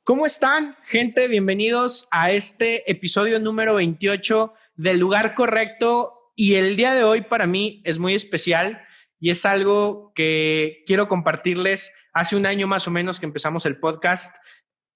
¿Cómo están, gente? Bienvenidos a este episodio número 28 del Lugar Correcto. Y el día de hoy para mí es muy especial y es algo que quiero compartirles. Hace un año más o menos que empezamos el podcast.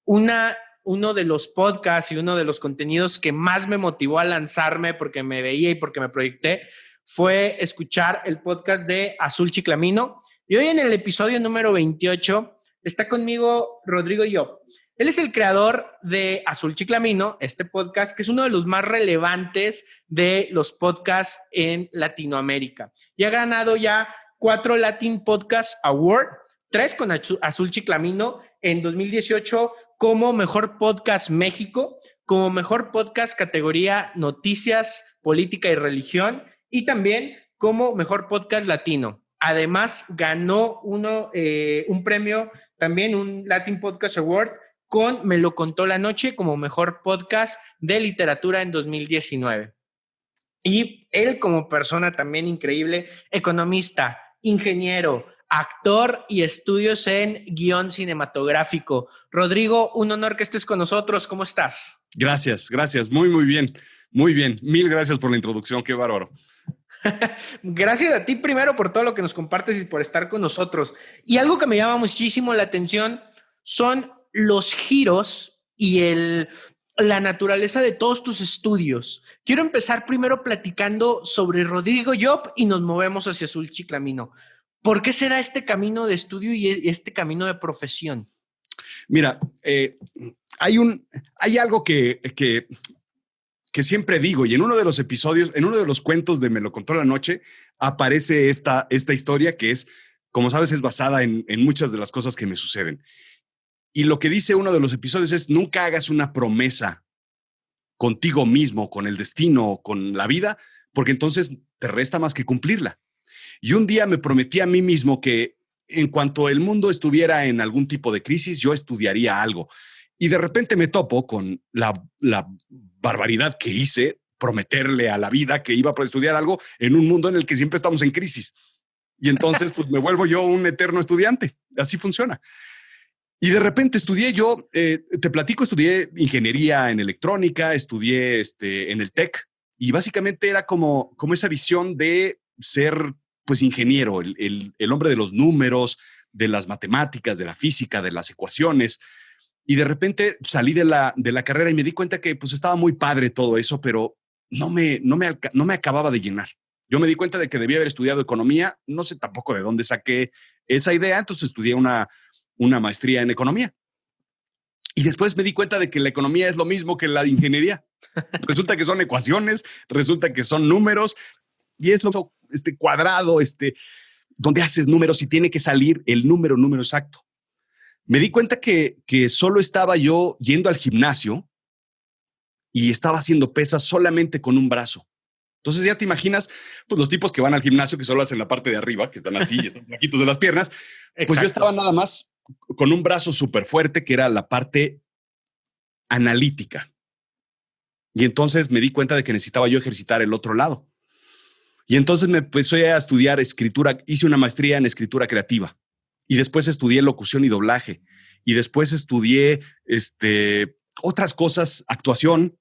Uno de los podcasts y uno de los contenidos que más me motivó a lanzarme porque me veía y porque me proyecté fue escuchar el podcast de Azul Chiclamino. Y hoy en el episodio número 28 está conmigo Rodrigo Llop. Él es el creador de Azul Chiclamino, este podcast que es uno de los más relevantes de los podcasts en Latinoamérica. Y ha ganado ya 4 Latin Podcast Award, 3 con Azul Chiclamino en 2018 como Mejor Podcast México, como Mejor Podcast categoría Noticias, Política y Religión y también como Mejor Podcast Latino. Además, ganó un premio, también un Latin Podcast Award con Me lo contó la noche como mejor podcast de literatura en 2019. Y él como persona también increíble, economista, ingeniero, actor y estudios en guión cinematográfico. Rodrigo, un honor que estés con nosotros. ¿Cómo estás? Gracias. Muy bien. Muy bien. Mil gracias por la introducción. Qué bárbaro. Gracias a ti primero por todo lo que nos compartes y por estar con nosotros. Y algo que me llama muchísimo la atención son los giros y la naturaleza de todos tus estudios. Quiero empezar primero platicando sobre Rodrigo Llop y nos movemos hacia Azul Chiclamino. ¿Por qué se da este camino de estudio y este camino de profesión? Mira, hay algo que siempre digo, y en uno de los episodios, en uno de los cuentos de Me lo contó la noche, aparece esta historia que es, como sabes, es basada en muchas de las cosas que me suceden. Y lo que dice uno de los episodios es, nunca hagas una promesa contigo mismo, con el destino, con la vida, porque entonces te resta más que cumplirla. Y un día me prometí a mí mismo que en cuanto el mundo estuviera en algún tipo de crisis, yo estudiaría algo. Y de repente me topo con la barbaridad que hice, prometerle a la vida que iba a estudiar algo en un mundo en el que siempre estamos en crisis. Y entonces pues me vuelvo yo un eterno estudiante. Así funciona. Y de repente estudié yo, te platico, estudié ingeniería en electrónica, estudié en el TEC y básicamente era como esa visión de ser pues ingeniero, el hombre de los números, de las matemáticas, de la física, de las ecuaciones. Y de repente salí de la carrera y me di cuenta que pues estaba muy padre todo eso, pero no me acababa de llenar. Yo me di cuenta de que debía haber estudiado economía, no sé tampoco de dónde saqué esa idea, entonces estudié una maestría en economía. Y después me di cuenta de que la economía es lo mismo que la de ingeniería. Resulta que son ecuaciones, resulta que son números, y es lo cuadrado, donde haces números y tiene que salir el número exacto. Me di cuenta que solo estaba yo yendo al gimnasio y estaba haciendo pesas solamente con un brazo. Entonces ya te imaginas, pues los tipos que van al gimnasio que solo hacen la parte de arriba, que están así y están flaquitos de las piernas. Exacto. Pues yo estaba nada más con un brazo súper fuerte que era la parte analítica. Y entonces me di cuenta de que necesitaba yo ejercitar el otro lado. Y entonces me empecé a estudiar escritura, hice una maestría en escritura creativa y después estudié locución y doblaje y después estudié otras cosas, actuación,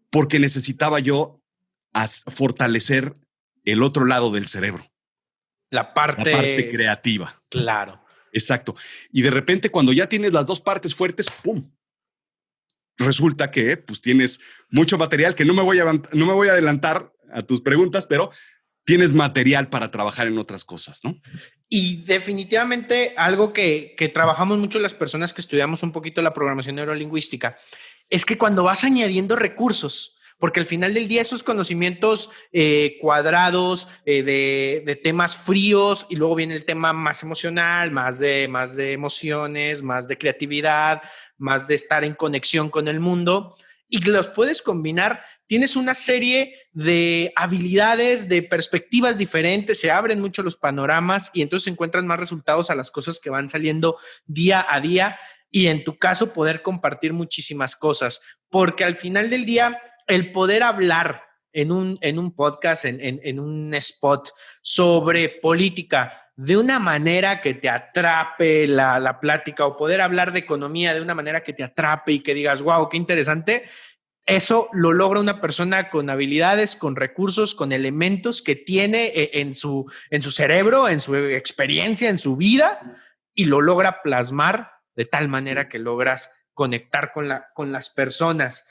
porque necesitaba yo fortalecer el otro lado del cerebro. La parte creativa. Claro. Exacto. Y de repente cuando ya tienes las dos partes fuertes, ¡pum! Resulta que pues tienes mucho material que no me voy a adelantar a tus preguntas, pero tienes material para trabajar en otras cosas, ¿no? Y definitivamente algo que trabajamos mucho las personas que estudiamos un poquito la programación neurolingüística es que cuando vas añadiendo recursos, porque al final del día esos conocimientos cuadrados de temas fríos y luego viene el tema más emocional, más de emociones, más de creatividad, más de estar en conexión con el mundo y los puedes combinar, tienes una serie de habilidades, de perspectivas diferentes, se abren mucho los panoramas y entonces encuentran más resultados a las cosas que van saliendo día a día y en tu caso poder compartir muchísimas cosas, porque al final del día el poder hablar en un podcast, en un spot sobre política, de una manera que te atrape la plática o poder hablar de economía de una manera que te atrape y que digas, wow, qué interesante. Eso lo logra una persona con habilidades, con recursos, con elementos que tiene en su cerebro, en su experiencia, en su vida, y lo logra plasmar de tal manera que logras conectar con las personas.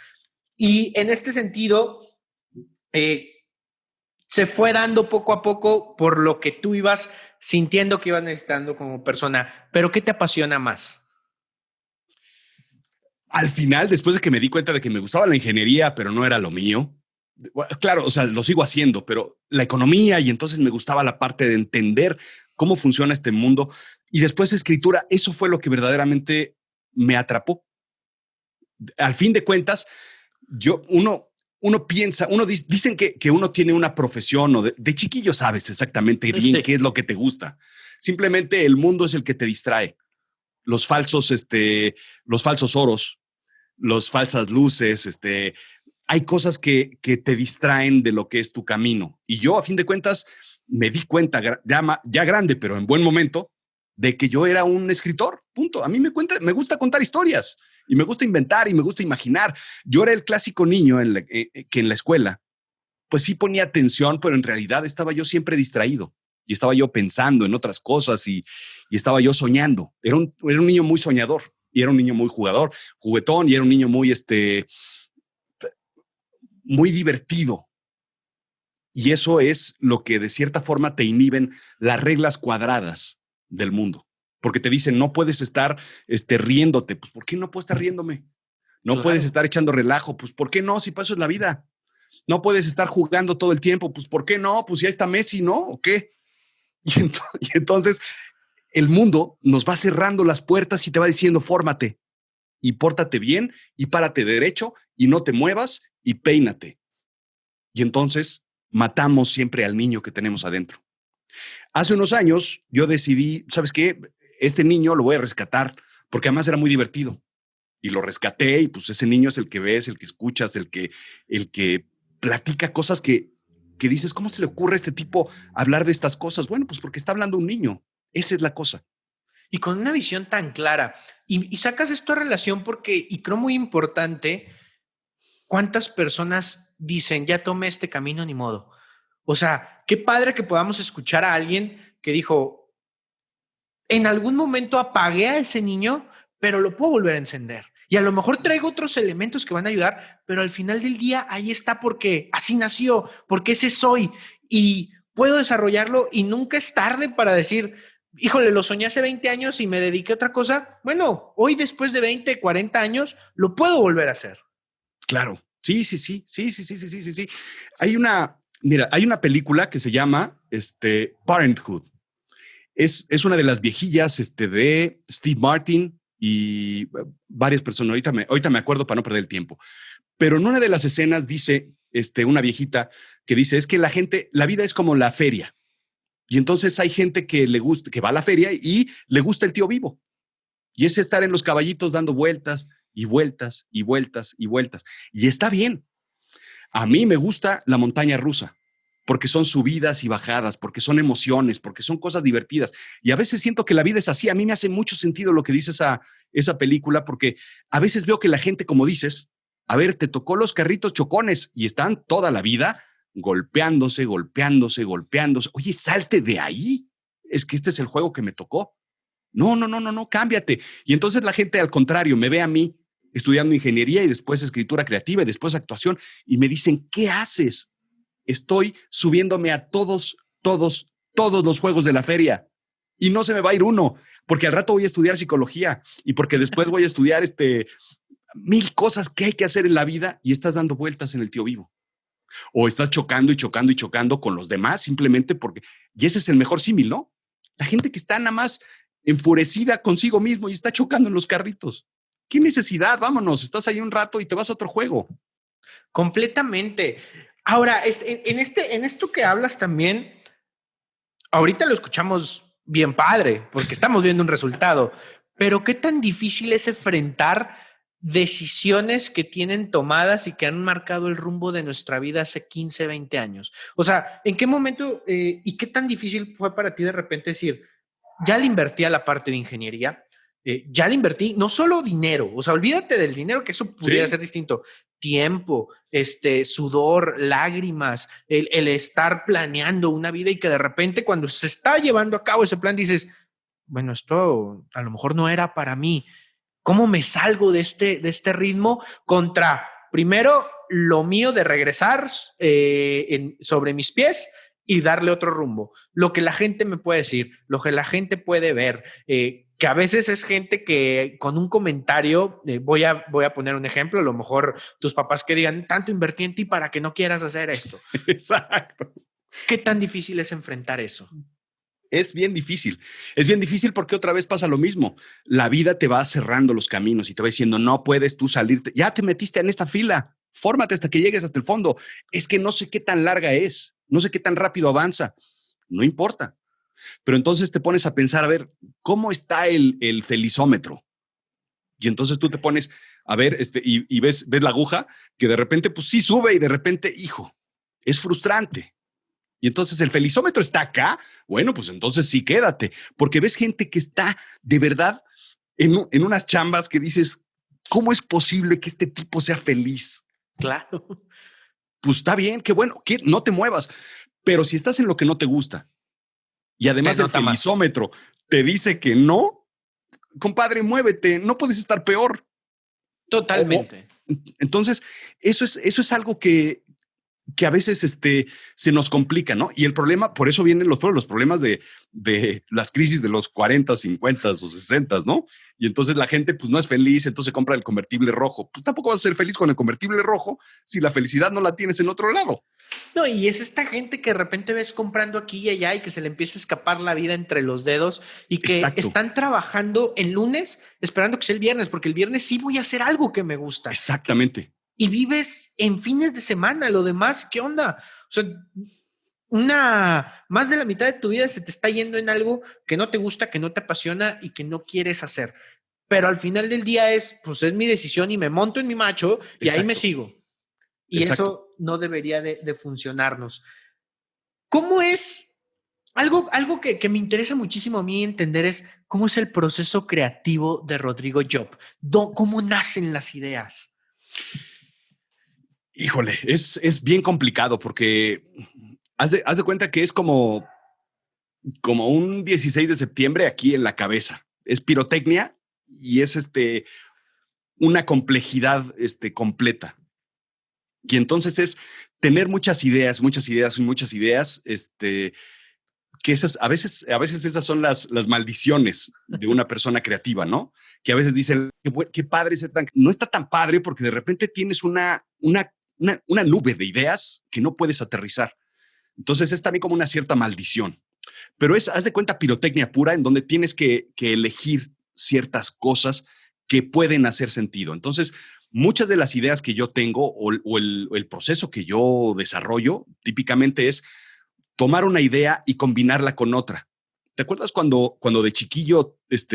Y en este sentido, se fue dando poco a poco por lo que tú ibas sintiendo que ibas necesitando como persona. Pero ¿qué te apasiona más? Al final, después de que me di cuenta de que me gustaba la ingeniería, pero no era lo mío, claro, o sea, lo sigo haciendo, pero la economía y entonces me gustaba la parte de entender cómo funciona este mundo y después escritura, eso fue lo que verdaderamente me atrapó. Al fin de cuentas, uno piensa, dicen que uno tiene una profesión o de chiquillo sabes exactamente bien qué es lo que te gusta. Simplemente el mundo es el que te distrae. Los falsos oros, las falsas luces, hay cosas que te distraen de lo que es tu camino. Y yo, a fin de cuentas, me di cuenta ya grande, pero en buen momento, de que yo era un escritor, punto. A mí me gusta contar historias y me gusta inventar y me gusta imaginar. Yo era el clásico niño que en la escuela, pues sí ponía atención, pero en realidad estaba yo siempre distraído y estaba yo pensando en otras cosas y estaba yo soñando. Era un niño muy soñador y era un niño muy juguetón y era un niño muy divertido. Y eso es lo que de cierta forma te inhiben las reglas cuadradas del mundo. Porque te dicen, no puedes estar riéndote. Pues, ¿por qué no puedo estar riéndome? No puedes estar echando relajo. Pues, ¿por qué no? Si para eso es la vida. No puedes estar jugando todo el tiempo. Pues, ¿por qué no? Pues ya está Messi, ¿no? ¿O qué? Y entonces el mundo nos va cerrando las puertas y te va diciendo, fórmate y pórtate bien y párate derecho y no te muevas y peínate. Y entonces matamos siempre al niño que tenemos adentro. Hace unos años yo decidí, ¿sabes qué? Este niño lo voy a rescatar porque además era muy divertido y lo rescaté y pues ese niño es el que ves, el que escuchas, el que platica cosas que dices, ¿cómo se le ocurre a este tipo hablar de estas cosas? Bueno, pues porque está hablando un niño. Esa es la cosa. Y con una visión tan clara. Y sacas esto a relación porque, y creo muy importante, ¿cuántas personas dicen, ya tomé este camino, ni modo? O sea, qué padre que podamos escuchar a alguien que dijo, en algún momento apagué a ese niño, pero lo puedo volver a encender. Y a lo mejor traigo otros elementos que van a ayudar, pero al final del día ahí está porque así nació, porque ese soy y puedo desarrollarlo y nunca es tarde para decir, híjole, lo soñé hace 20 años y me dediqué a otra cosa. Bueno, hoy después de 20, 40 años, lo puedo volver a hacer. Claro. Sí, sí, sí, sí, sí, sí, sí, sí, sí, sí. Hay una película que se llama Parenthood. Es una de las viejillas de Steve Martin y varias personas. Ahorita me acuerdo para no perder el tiempo. Pero en una de las escenas dice una viejita que dice, es que la vida es como la feria. Y entonces hay gente que le gusta, que va a la feria y le gusta el tío vivo. Y es estar en los caballitos dando vueltas y vueltas y vueltas y vueltas. Y está bien. A mí me gusta la montaña rusa porque son subidas y bajadas, porque son emociones, porque son cosas divertidas. Y a veces siento que la vida es así. A mí me hace mucho sentido lo que dice esa película, porque a veces veo que la gente, como dices, a ver, te tocó los carritos chocones y están toda la vida golpeándose, golpeándose, golpeándose. Oye, salte de ahí. Es que este es el juego que me tocó. No, no, no, no, no, cámbiate. Y entonces la gente, al contrario, me ve a mí estudiando ingeniería y después escritura creativa y después actuación y me dicen, ¿qué haces? Estoy subiéndome a todos los juegos de la feria y no se me va a ir uno, porque al rato voy a estudiar psicología y porque después voy a estudiar mil cosas que hay que hacer en la vida y estás dando vueltas en el tío vivo. O estás chocando y chocando y chocando con los demás simplemente porque, y ese es el mejor símil, ¿no? La gente que está nada más enfurecida consigo mismo y está chocando en los carritos. ¿Qué necesidad? Vámonos, estás ahí un rato y te vas a otro juego. Completamente. Ahora, en esto que hablas también, ahorita lo escuchamos bien padre, porque estamos viendo un resultado, pero qué tan difícil es enfrentar decisiones que tienen tomadas y que han marcado el rumbo de nuestra vida hace 15, 20 años. O sea, ¿en qué momento y qué tan difícil fue para ti de repente decir, ya le invertí a la parte de ingeniería, ya le invertí no solo dinero, o sea, olvídate del dinero, que eso pudiera Sí, ser distinto, tiempo, sudor, lágrimas, el estar planeando una vida y que de repente cuando se está llevando a cabo ese plan dices, bueno, esto a lo mejor no era para mí. ¿Cómo me salgo de este ritmo contra, primero, lo mío de regresar sobre mis pies y darle otro rumbo? Lo que la gente me puede decir, lo que la gente puede ver, que a veces es gente que con un comentario, voy a poner un ejemplo, a lo mejor tus papás que digan, tanto invertí en ti para que no quieras hacer esto. exacto. ¿Qué tan difícil es enfrentar eso? Es bien difícil. Es bien difícil porque otra vez pasa lo mismo. La vida te va cerrando los caminos y te va diciendo, no puedes tú salirte. Ya te metiste en esta fila. Fórmate hasta que llegues hasta el fondo. Es que no sé qué tan larga es. No sé qué tan rápido avanza. No importa. Pero entonces te pones a pensar, a ver, ¿cómo está el felizómetro? Y entonces tú te pones a ver y ves la aguja que de repente, pues sí sube y de repente, hijo, es frustrante. Y entonces el felizómetro está acá. Bueno, pues entonces sí quédate, porque ves gente que está de verdad en unas chambas que dices, ¿cómo es posible que este tipo sea feliz? Claro. Pues está bien, qué bueno, que no te muevas. Pero si estás en lo que no te gusta y Se además el nota más. felizómetro te dice que no, compadre, muévete, no puedes estar peor. O, Totalmente. entonces, eso es algo que a veces se nos complica, ¿no? Y el problema, por eso vienen los problemas de las crisis de los 40, 50 o 60, ¿no? Y entonces la gente pues no es feliz, entonces compra el convertible rojo. Pues tampoco vas a ser feliz con el convertible rojo si la felicidad no la tienes en otro lado. No, y es esta gente que de repente ves comprando aquí y allá y que se le empieza a escapar la vida entre los dedos y que Exacto, están trabajando el lunes esperando que sea el viernes, porque el viernes sí voy a hacer algo que me gusta. exactamente. Y vives en fines de semana, lo demás, ¿qué onda? O sea, más de la mitad de tu vida se te está yendo en algo que no te gusta, que no te apasiona y que no quieres hacer. Pero al final del día pues es mi decisión y me monto en mi macho y ahí me Exacto, sigo. Y exacto. eso no debería de funcionarnos. ¿Cómo es? Algo que me interesa muchísimo a mí entender es cómo es el proceso creativo de Rodrigo Job. ¿Cómo nacen las ideas? Híjole, es bien complicado porque haz de cuenta que es como un 16 de septiembre aquí en la cabeza. Es pirotecnia y es una complejidad completa. Y entonces es tener muchas ideas y muchas ideas, que esas, a veces esas son las maldiciones de una persona creativa, ¿no? Que a veces dicen, qué padre ser tan... No está tan padre porque de repente tienes una nube de ideas que no puedes aterrizar. Entonces es también como una cierta maldición. Pero haz de cuenta, pirotecnia pura en donde tienes que elegir ciertas cosas que pueden hacer sentido. Entonces, muchas de las ideas que yo tengo el proceso que yo desarrollo típicamente es tomar una idea y combinarla con otra. ¿Te acuerdas cuando de chiquillo, pues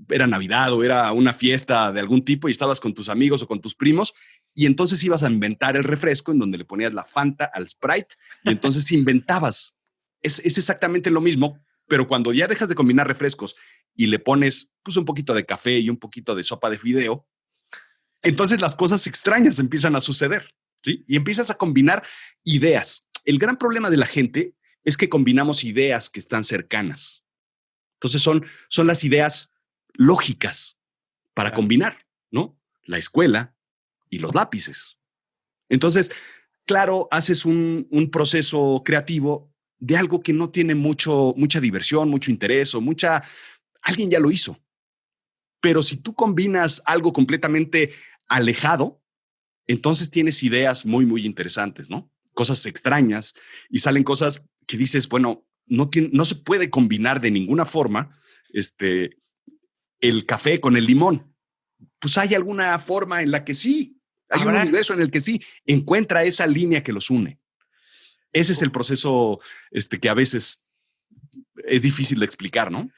era Navidad o era una fiesta de algún tipo y estabas con tus amigos o con tus primos y entonces ibas a inventar el refresco en donde le ponías la Fanta al Sprite y entonces inventabas? Es exactamente lo mismo, pero cuando ya dejas de combinar refrescos y le pones pues un poquito de café y un poquito de sopa de fideo, entonces las cosas extrañas empiezan a suceder, ¿sí? Y empiezas a combinar ideas. El gran problema de la gente es que combinamos ideas que están cercanas. Entonces son las ideas lógicas para Claro. combinar, ¿no? La escuela y los lápices. Entonces, claro, haces un proceso creativo de algo que no tiene mucha diversión, mucho interés o alguien ya lo hizo. Pero si tú combinas algo completamente alejado, entonces tienes ideas muy, muy interesantes, ¿no? Cosas extrañas y salen cosas que dices, bueno, no se puede combinar de ninguna forma el café con el limón. Pues hay alguna forma en la que sí, hay un Habrá, universo en el que sí, encuentra esa línea que los une. Ese es el proceso que a veces es difícil de explicar, ¿no?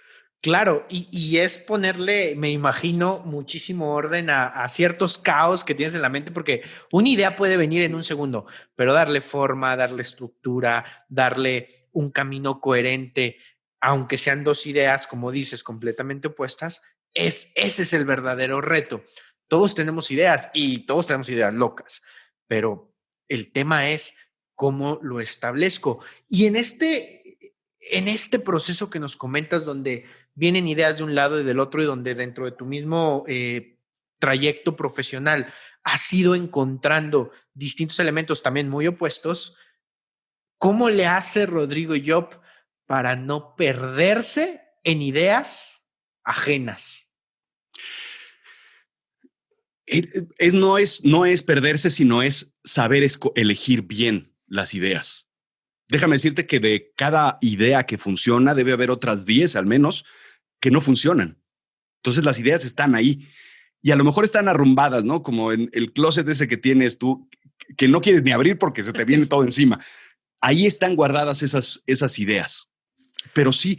Claro, y es ponerle, me imagino, muchísimo orden a ciertos caos que tienes en la mente, porque una idea puede venir en un segundo, pero darle forma, darle estructura, darle un camino coherente, aunque sean dos ideas, como dices, completamente opuestas, ese es el verdadero reto. Todos tenemos ideas y todos tenemos ideas locas, pero el tema es cómo lo establezco. Y en este proceso que nos comentas, donde vienen ideas de un lado y del otro y donde dentro de tu mismo trayecto profesional has ido encontrando distintos elementos también muy opuestos, ¿cómo le hace Rodrigo Job para no perderse en ideas ajenas? No es perderse, sino es saber elegir bien las ideas. Déjame decirte que de cada idea que funciona, debe haber otras 10 al menos que no funcionan. Entonces las ideas están ahí y a lo mejor están arrumbadas, ¿no? Como en el closet ese que tienes tú, que no quieres ni abrir porque se te viene todo encima. Ahí están guardadas esas ideas. Pero sí,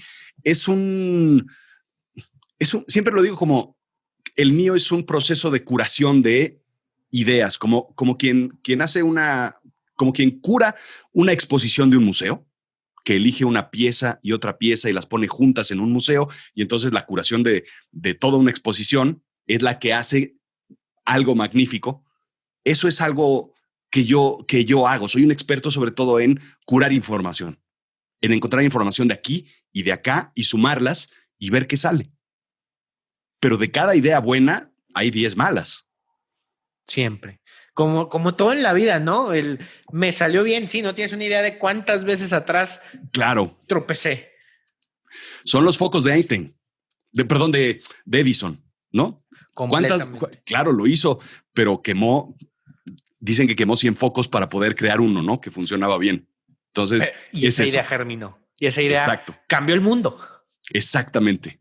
siempre lo digo como, el mío es un proceso de curación de ideas, como quien hace como quien cura una exposición de un museo, que elige una pieza y otra pieza y las pone juntas en un museo, y entonces la curación de toda una exposición es la que hace algo magnífico. Eso es algo que yo hago. Soy un experto sobre todo en curar información, en encontrar información de aquí y de acá y sumarlas y ver qué sale. Pero de cada idea buena hay 10 malas. Siempre. Como todo en la vida, ¿no? Me salió bien, sí, no tienes una idea de cuántas veces atrás Claro. tropecé. Son los focos de Einstein, de Edison, ¿no? Claro, lo hizo, pero dicen que quemó 100 focos para poder crear uno, ¿no? Que funcionaba bien. Entonces, y esa idea germinó. Y esa idea cambió el mundo. Exactamente.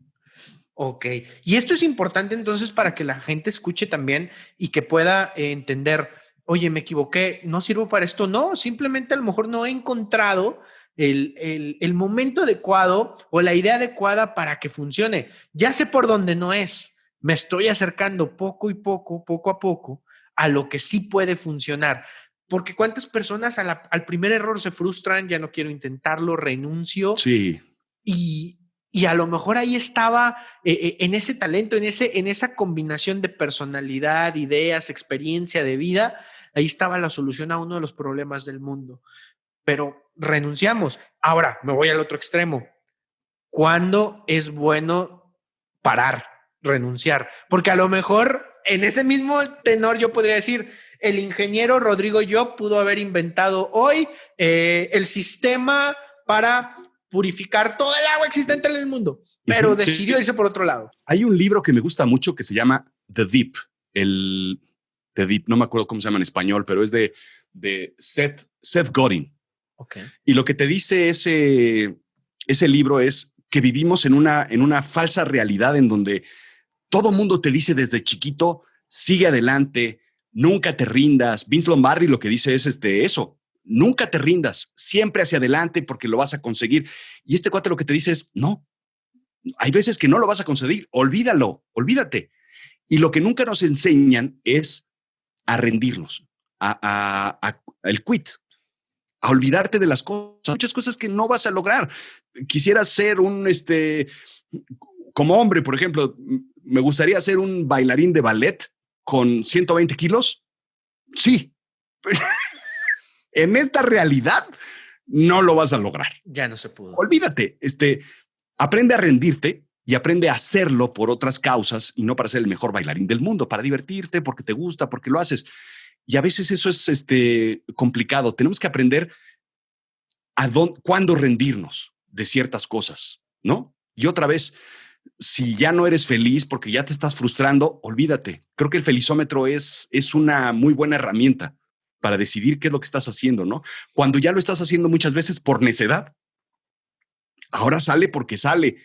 Ok. Y esto es importante entonces para que la gente escuche también y que pueda entender, oye, me equivoqué, no sirvo para esto. No, simplemente a lo mejor no he encontrado el momento adecuado o la idea adecuada para que funcione. Ya sé por dónde no es. Me estoy acercando poco a poco, a lo que sí puede funcionar. Porque cuántas personas al primer error se frustran, ya no quiero intentarlo, renuncio. Sí. Y a lo mejor ahí estaba en ese talento, en esa combinación de personalidad, ideas, experiencia de vida, ahí estaba la solución a uno de los problemas del mundo. Pero renunciamos. Ahora me voy al otro extremo. ¿Cuándo es bueno parar, renunciar? Porque a lo mejor en ese mismo tenor yo podría decir, el ingeniero Rodrigo Job pudo haber inventado hoy el sistema para purificar todo el agua existente en el mundo, pero decidió irse por otro lado. Hay un libro que me gusta mucho que se llama The Deep, The Deep, no me acuerdo cómo se llama en español, pero es de Seth Godin. Okay. Y lo que te dice ese libro es que vivimos en una falsa realidad en donde todo mundo te dice desde chiquito, sigue adelante, nunca te rindas. Vince Lombardi lo que dice es eso. Nunca te rindas, siempre hacia adelante porque lo vas a conseguir. Y este cuate lo que te dice es, no, hay veces que no lo vas a conseguir, olvídate. Y lo que nunca nos enseñan es a rendirnos, el quit, a olvidarte de las cosas, muchas cosas que no vas a lograr. Quisieras ser como hombre, por ejemplo, me gustaría ser un bailarín de ballet con 120 kilos. Sí. En esta realidad no lo vas a lograr. Ya no se pudo. Olvídate, aprende a rendirte y aprende a hacerlo por otras causas y no para ser el mejor bailarín del mundo, para divertirte, porque te gusta, porque lo haces. Y a veces eso es complicado. Tenemos que aprender cuándo rendirnos de ciertas cosas, ¿no? Y otra vez, si ya no eres feliz porque ya te estás frustrando, olvídate. Creo que el felizómetro es una muy buena herramienta para decidir qué es lo que estás haciendo, ¿no? Cuando ya lo estás haciendo muchas veces por necedad, ahora sale porque sale.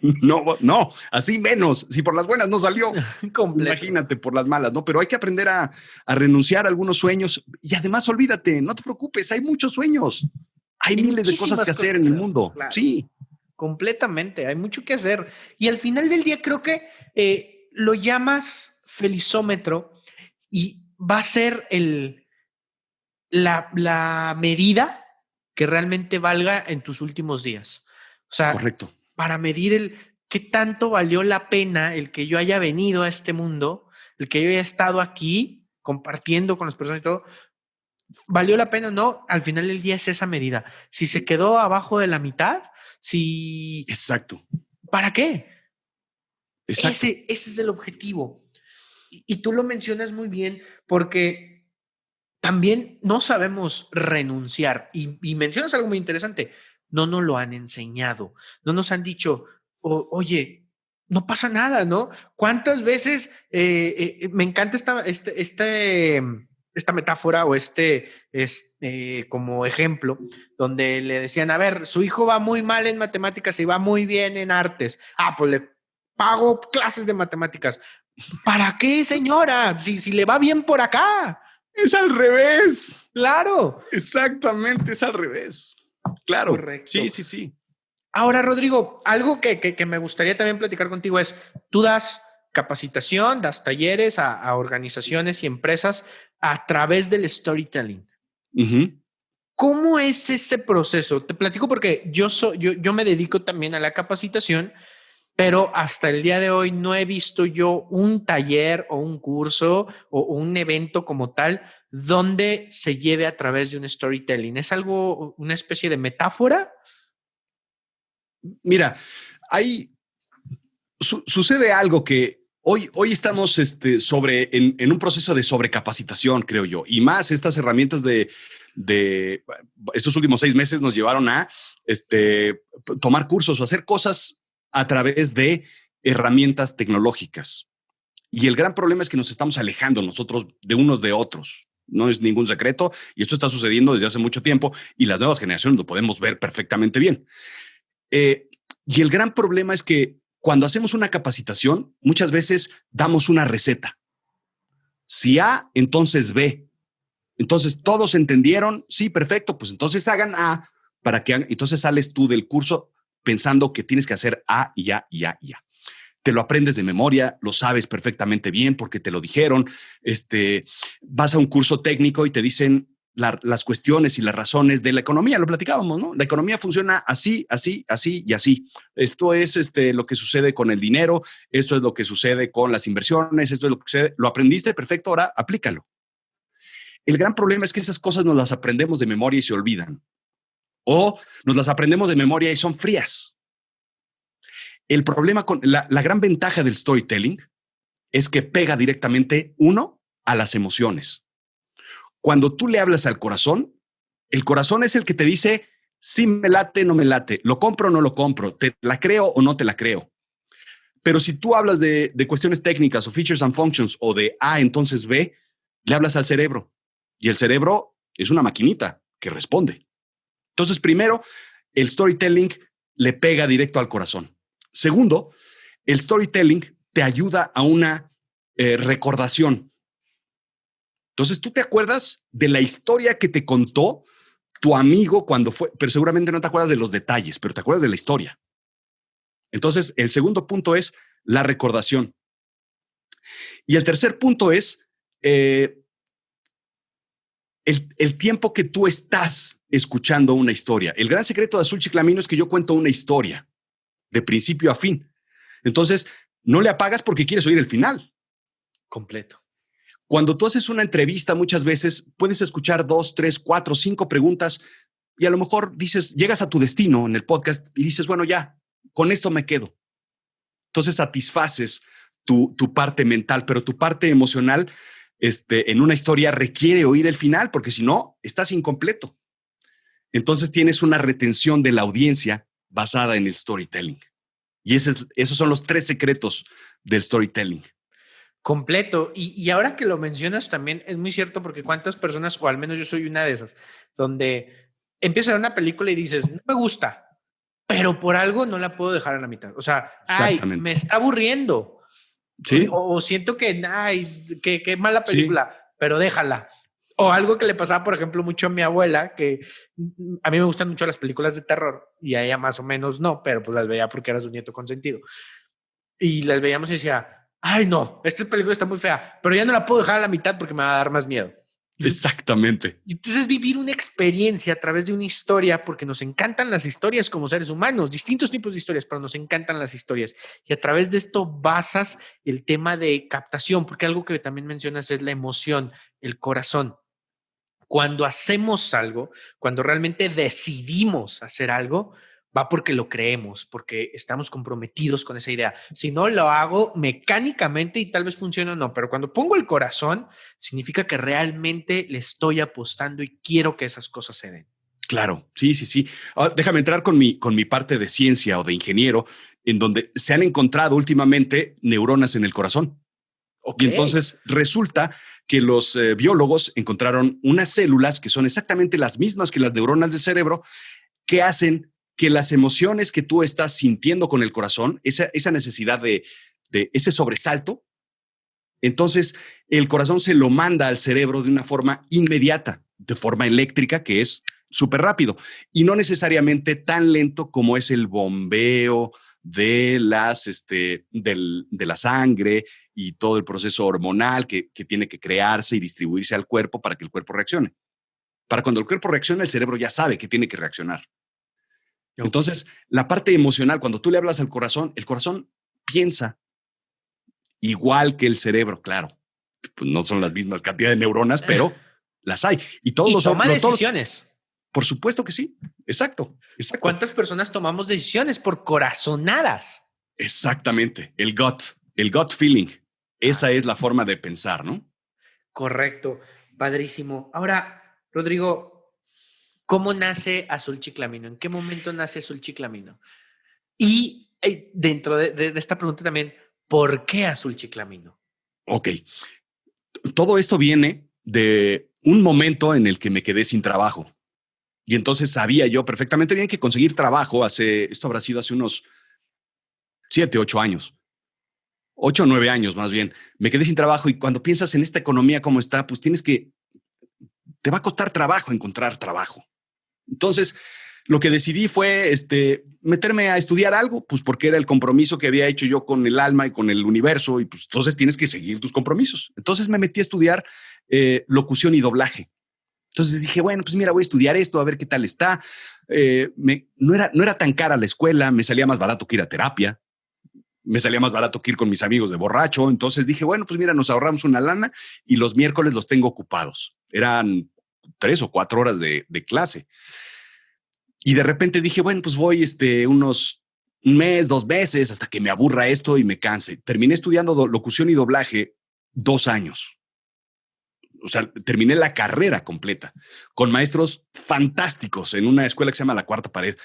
No, así menos. Si por las buenas no salió, imagínate por las malas, ¿no? Pero hay que aprender a renunciar a algunos sueños y además olvídate, no te preocupes, hay muchos sueños. Hay miles de cosas que hacer en el mundo. Claro. Sí. completamente. Hay mucho que hacer. Y al final del día creo que lo llamas felizómetro y va a ser la medida que realmente valga en tus últimos días. O sea, Correcto. para medir qué tanto valió la pena el que yo haya venido a este mundo, el que yo haya estado aquí compartiendo con las personas y todo, ¿valió la pena o no? Al final del día es esa medida. Si se quedó abajo de la mitad, si... Exacto. ¿Para qué? Exacto. Ese es el objetivo. Y tú lo mencionas muy bien porque también no sabemos renunciar. Y mencionas algo muy interesante. No nos lo han enseñado. No nos han dicho, oye, no pasa nada, ¿no? ¿Cuántas veces me encanta esta metáfora o como ejemplo donde le decían, a ver, su hijo va muy mal en matemáticas y va muy bien en artes. Ah, pues le pago clases de matemáticas. ¿Para qué, señora? Si le va bien por acá. Es al revés. Claro. Exactamente, es al revés. Claro. Correcto. Sí, sí, sí. Ahora, Rodrigo, algo que me gustaría también platicar contigo es, tú das capacitación, das talleres a organizaciones y empresas a través del storytelling. Uh-huh. ¿Cómo es ese proceso? Te platico porque yo me dedico también a la capacitación, pero hasta el día de hoy no he visto yo un taller o un curso o un evento como tal donde se lleve a través de un storytelling. ¿Es algo, una especie de metáfora? Mira, hay sucede algo que hoy estamos en un proceso de sobrecapacitación, creo yo, y más estas herramientas de estos últimos 6 meses nos llevaron a tomar cursos o hacer cosas a través de herramientas tecnológicas. Y el gran problema es que nos estamos alejando nosotros de unos de otros. No es ningún secreto y esto está sucediendo desde hace mucho tiempo y las nuevas generaciones lo podemos ver perfectamente bien. Y el gran problema es que cuando hacemos una capacitación, muchas veces damos una receta. Si A, entonces B. Entonces todos entendieron, sí, perfecto, pues entonces hagan A para que hagan. Entonces sales tú del curso pensando que tienes que hacer A y A y A y A. Te lo aprendes de memoria, lo sabes perfectamente bien porque te lo dijeron. Vas a un curso técnico y te dicen las cuestiones y las razones de la economía. Lo platicábamos, ¿no? La economía funciona así, así, así y así. Esto es lo que sucede con el dinero, esto es lo que sucede con las inversiones, esto es lo que sucede. Lo aprendiste, perfecto, ahora aplícalo. El gran problema es que esas cosas nos las aprendemos de memoria y se olvidan. O nos las aprendemos de memoria y son frías. El problema con la gran ventaja del storytelling es que pega directamente, uno, a las emociones. Cuando tú le hablas al corazón, el corazón es el que te dice si me late, no me late, lo compro o no lo compro, te la creo o no te la creo. Pero si tú hablas de cuestiones técnicas o features and functions o de A, entonces B, le hablas al cerebro y el cerebro es una maquinita que responde. Entonces, primero, el storytelling le pega directo al corazón. Segundo, el storytelling te ayuda a una recordación. Entonces, tú te acuerdas de la historia que te contó tu amigo cuando fue, pero seguramente no te acuerdas de los detalles, pero te acuerdas de la historia. Entonces, el segundo punto es la recordación. Y el tercer punto es el tiempo que tú estás escuchando una historia. El gran secreto de Azul Chiclamino es que yo cuento una historia de principio a fin. Entonces, no le apagas porque quieres oír el final. Completo. Cuando tú haces una entrevista, muchas veces puedes escuchar 2, 3, 4, 5 preguntas y a lo mejor dices, llegas a tu destino en el podcast y dices, bueno, ya, con esto me quedo. Entonces satisfaces tu parte mental, pero tu parte emocional en una historia requiere oír el final porque si no, estás incompleto. Entonces tienes una retención de la audiencia basada en el storytelling. Y esos son los 3 secretos del storytelling. Completo. Y ahora que lo mencionas también es muy cierto porque cuántas personas, o al menos yo soy una de esas, donde empiezas a ver una película y dices, no me gusta, pero por algo no la puedo dejar a la mitad. O sea, ay, me está aburriendo. Sí. O siento que, ay, qué mala Sí. película, pero déjala. O algo que le pasaba, por ejemplo, mucho a mi abuela, que a mí me gustan mucho las películas de terror y a ella más o menos no, pero pues las veía porque era su nieto consentido. Y las veíamos y decía, ay no, esta película está muy fea, pero ya no la puedo dejar a la mitad porque me va a dar más miedo. Exactamente. Y entonces vivir una experiencia a través de una historia, porque nos encantan las historias como seres humanos, distintos tipos de historias, pero nos encantan las historias. Y a través de esto basas el tema de captación, porque algo que también mencionas es la emoción, el corazón. Cuando hacemos algo, cuando realmente decidimos hacer algo, va porque lo creemos, porque estamos comprometidos con esa idea. Si no, lo hago mecánicamente y tal vez funcione o no, pero cuando pongo el corazón, significa que realmente le estoy apostando y quiero que esas cosas se den. Claro, sí, sí, sí. Ahora, déjame entrar con mi parte de ciencia o de ingeniero, en donde se han encontrado últimamente neuronas en el corazón. Ok. Y entonces resulta que los biólogos encontraron unas células que son exactamente las mismas que las neuronas del cerebro, que hacen que las emociones que tú estás sintiendo con el corazón, esa necesidad de ese sobresalto, entonces el corazón se lo manda al cerebro de una forma inmediata, de forma eléctrica, que es súper rápido y no necesariamente tan lento como es el bombeo de la sangre y todo el proceso hormonal que tiene que crearse y distribuirse al cuerpo para que el cuerpo reaccione. Para cuando el cuerpo reacciona, el cerebro ya sabe que tiene que reaccionar. Ok. Entonces, la parte emocional, cuando tú le hablas al corazón, el corazón piensa igual que el cerebro, claro. Pues no son las mismas cantidades de neuronas, pero las hay. Y todos Y toma todos, decisiones. por supuesto que sí. Exacto, exacto. ¿Cuántas personas tomamos decisiones por corazonadas? Exactamente. El gut feeling. Esa es la forma de pensar, ¿no? Correcto, padrísimo. Ahora, Rodrigo, ¿cómo nace Azul Chiclamino? ¿En qué momento nace Azul Chiclamino? Y dentro de esta pregunta también, ¿por qué Azul Chiclamino? Ok. Todo esto viene de un momento en el que me quedé sin trabajo. Y entonces sabía yo perfectamente bien que conseguir trabajo esto habrá sido hace unos 7, 8 años. 8 o 9 años más bien. Me quedé sin trabajo y cuando piensas en esta economía como está, pues te va a costar trabajo encontrar trabajo. Entonces, lo que decidí fue meterme a estudiar algo, pues porque era el compromiso que había hecho yo con el alma y con el universo, y pues entonces tienes que seguir tus compromisos. Entonces me metí a estudiar locución y doblaje. Entonces dije, bueno, pues mira, voy a estudiar esto, a ver qué tal está. No era tan cara la escuela, me salía más barato que ir a terapia, me salía más barato que ir con mis amigos de borracho. Entonces dije, bueno, pues mira, nos ahorramos una lana y los miércoles los tengo ocupados. Eran 3 o 4 horas de clase. Y de repente dije, bueno, pues voy un mes, 2 meses, hasta que me aburra esto y me canse. Terminé estudiando locución y doblaje 2 años. O sea, terminé la carrera completa con maestros fantásticos en una escuela que se llama La Cuarta Pared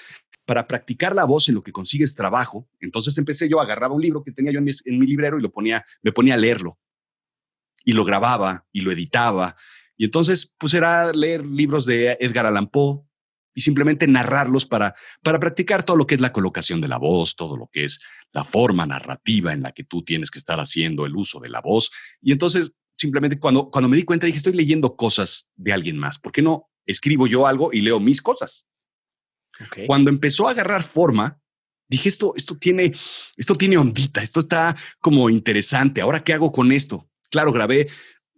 para practicar la voz en lo que consigues trabajo. Entonces empecé yo, agarraba un libro que tenía yo en mi librero y me ponía a leerlo y lo grababa y lo editaba. Y entonces, pues era leer libros de Edgar Allan Poe y simplemente narrarlos para practicar todo lo que es la colocación de la voz, todo lo que es la forma narrativa en la que tú tienes que estar haciendo el uso de la voz. Y entonces, simplemente cuando me di cuenta, dije, estoy leyendo cosas de alguien más. ¿Por qué no escribo yo algo y leo mis cosas? Okay. Cuando empezó a agarrar forma, dije, esto tiene ondita, esto está como interesante. ¿Ahora qué hago con esto? Claro, grabé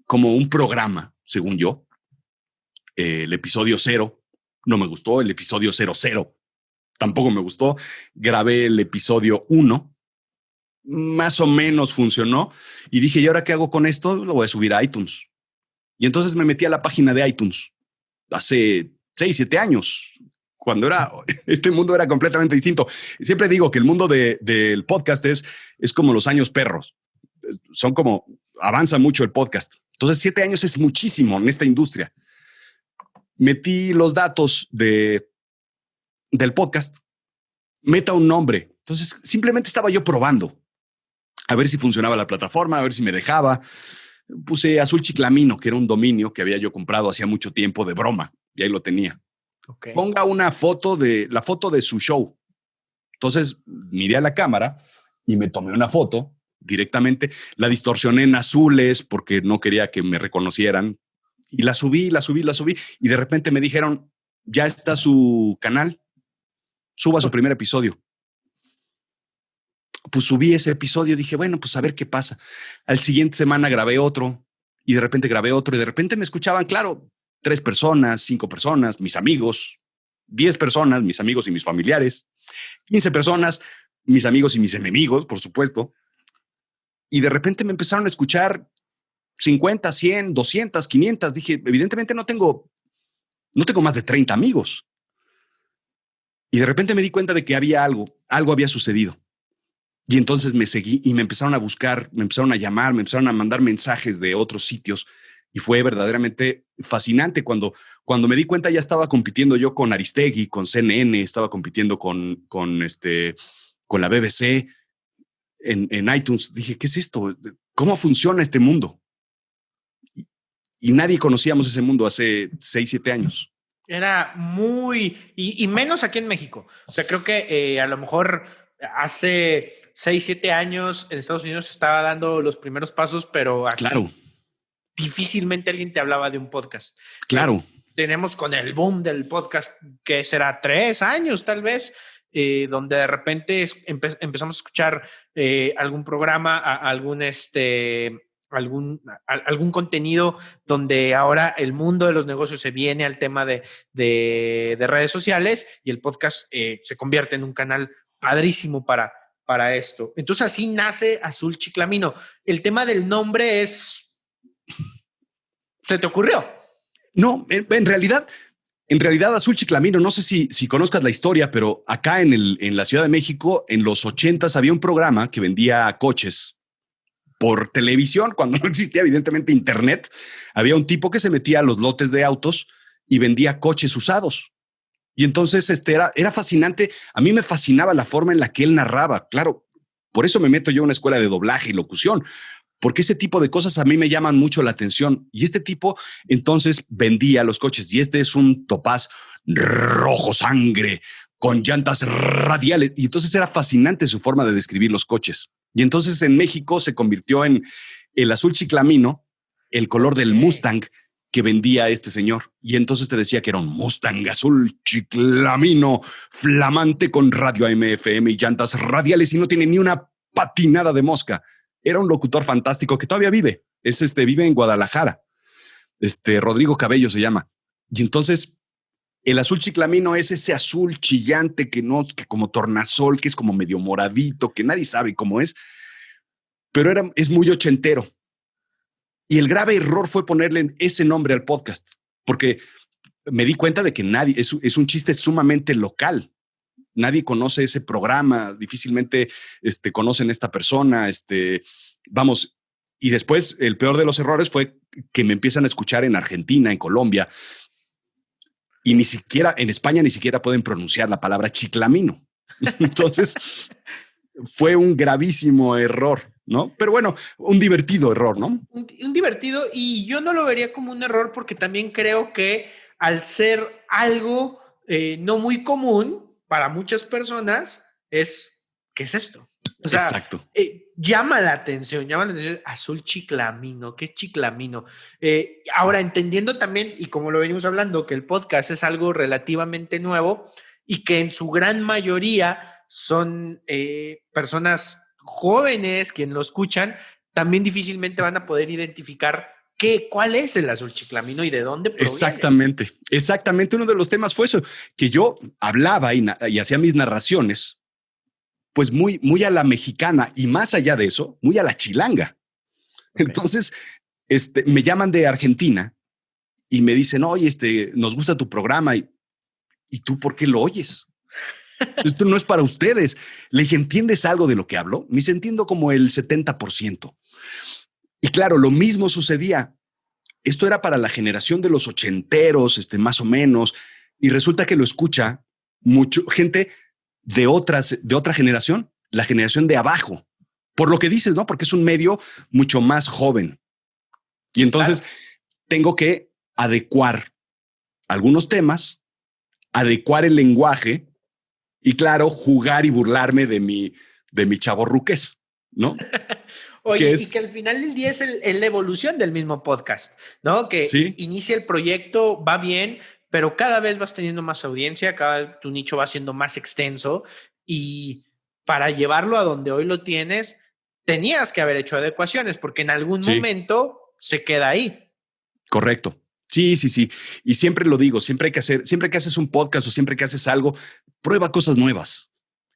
como un programa, según yo. El episodio 0 no me gustó, el episodio 00 tampoco me gustó. Grabé el episodio 1, más o menos funcionó. Y dije, ¿y ahora qué hago con esto? Lo voy a subir a iTunes. Y entonces me metí a la página de iTunes hace 6, 7 años, cuando este mundo era completamente distinto. Siempre digo que el mundo del podcast es como los años perros. Avanza mucho el podcast. Entonces, 7 años es muchísimo en esta industria. Metí los datos del podcast, meta un nombre. Entonces, simplemente estaba yo probando a ver si funcionaba la plataforma, a ver si me dejaba. Puse Azul Chiclamino, que era un dominio que había yo comprado hacía mucho tiempo de broma, y ahí lo tenía. Okay. Ponga la foto de su show. Entonces miré a la cámara y me tomé una foto directamente. La distorsioné en azules porque no quería que me reconocieran Y la subí. Y de repente me dijeron, ya está su canal, suba su primer episodio. Pues subí ese episodio, dije, bueno, pues a ver qué pasa. Al siguiente semana grabé otro y de repente grabé otro y de repente me escuchaban, claro, 3 personas, 5 personas, mis amigos, 10 personas, mis amigos y mis familiares, 15 personas, mis amigos y mis enemigos, por supuesto. Y de repente me empezaron a escuchar 50, 100, 200, 500. Dije, evidentemente no tengo más de 30 amigos. Y de repente me di cuenta de que había algo había sucedido. Y entonces me seguí y me empezaron a buscar, me empezaron a llamar, me empezaron a mandar mensajes de otros sitios y fue verdaderamente fascinante. Cuando me di cuenta ya estaba compitiendo yo con Aristegui, con CNN, estaba compitiendo con la BBC en iTunes. Dije, ¿qué es esto? ¿Cómo funciona este mundo? Y nadie conocíamos ese mundo hace 6, 7 años. Era muy, y menos aquí en México. O sea, creo que a lo mejor hace 6, 7 años en Estados Unidos estaba dando los primeros pasos, pero aquí claro, difícilmente alguien te hablaba de un podcast. Claro. Tenemos con el boom del podcast, que será 3 años tal vez, donde de repente empezamos a escuchar algún programa, algún contenido donde ahora el mundo de los negocios se viene al tema de redes sociales y el podcast se convierte en un canal padrísimo para esto. Entonces así nace Azul Chiclamino. El tema del nombre ¿se te ocurrió? No, en realidad Azul Chiclamino, no sé si conozcas la historia, pero acá en la Ciudad de México, en los 80s había un programa que vendía coches por televisión, cuando no existía evidentemente internet. Había un tipo que se metía a los lotes de autos y vendía coches usados. Y entonces era fascinante. A mí me fascinaba la forma en la que él narraba. Claro, por eso me meto yo a una escuela de doblaje y locución, porque ese tipo de cosas a mí me llaman mucho la atención. Y este tipo entonces vendía los coches y este es un Topaz rojo sangre con llantas radiales. Y entonces era fascinante su forma de describir los coches. Y entonces en México se convirtió en el azul chiclamino, el color del Mustang que vendía este señor. Y entonces te decía que era un Mustang azul chiclamino, flamante con radio AM, FM y llantas radiales y no tiene ni una patinada de mosca. Era un locutor fantástico que todavía vive. Vive en Guadalajara. Rodrigo Cabello se llama. Y entonces el azul chiclamino es ese azul chillante que como tornasol, que es como medio moradito, que nadie sabe cómo es, pero es muy ochentero. Y el grave error fue ponerle ese nombre al podcast, porque me di cuenta de que nadie, es un chiste sumamente local. Nadie conoce ese programa, difícilmente conocen a esta persona, vamos. Y después el peor de los errores fue que me empiezan a escuchar en Argentina, en Colombia, y ni siquiera en España ni siquiera pueden pronunciar la palabra chiclamino. Entonces fue un gravísimo error, ¿no? Pero bueno, un divertido error, ¿no? Un divertido, y yo no lo vería como un error porque también creo que al ser algo no muy común para muchas personas, ¿qué es esto? O sea, exacto. Llama la atención, azul chiclamino, ¿qué chiclamino? Ahora, entendiendo también, y como lo venimos hablando, que el podcast es algo relativamente nuevo y que en su gran mayoría son personas jóvenes quienes lo escuchan, también difícilmente van a poder identificar cuál es el azul chiclamino y de dónde proviene. Exactamente. Uno de los temas fue eso, que yo hablaba y hacía mis narraciones, pues muy, muy a la mexicana y más allá de eso, muy a la chilanga. Okay. Entonces, me llaman de Argentina y me dicen, oye, nos gusta tu programa y tú, ¿por qué lo oyes? Esto no es para ustedes. Le dije, ¿entiendes algo de lo que hablo? Me dice, entiendo como el 70%. Y claro, lo mismo sucedía. Esto era para la generación de los ochenteros, más o menos, y resulta que lo escucha mucho gente de otra generación, la generación de abajo, por lo que dices, ¿no? Porque es un medio mucho más joven. Y entonces tengo que adecuar algunos temas, adecuar el lenguaje y claro, jugar y burlarme de mi chavorruqués, ¿no? Oye, que y que al final del día es la evolución del mismo podcast, ¿no? Que sí, inicia el proyecto, va bien, pero cada vez vas teniendo más audiencia, cada vez tu nicho va siendo más extenso y para llevarlo a donde hoy lo tienes, tenías que haber hecho adecuaciones porque en algún sí, momento se queda ahí. correcto. Sí, sí, sí. Y siempre lo digo, siempre que haces un podcast o siempre que haces algo, prueba cosas nuevas.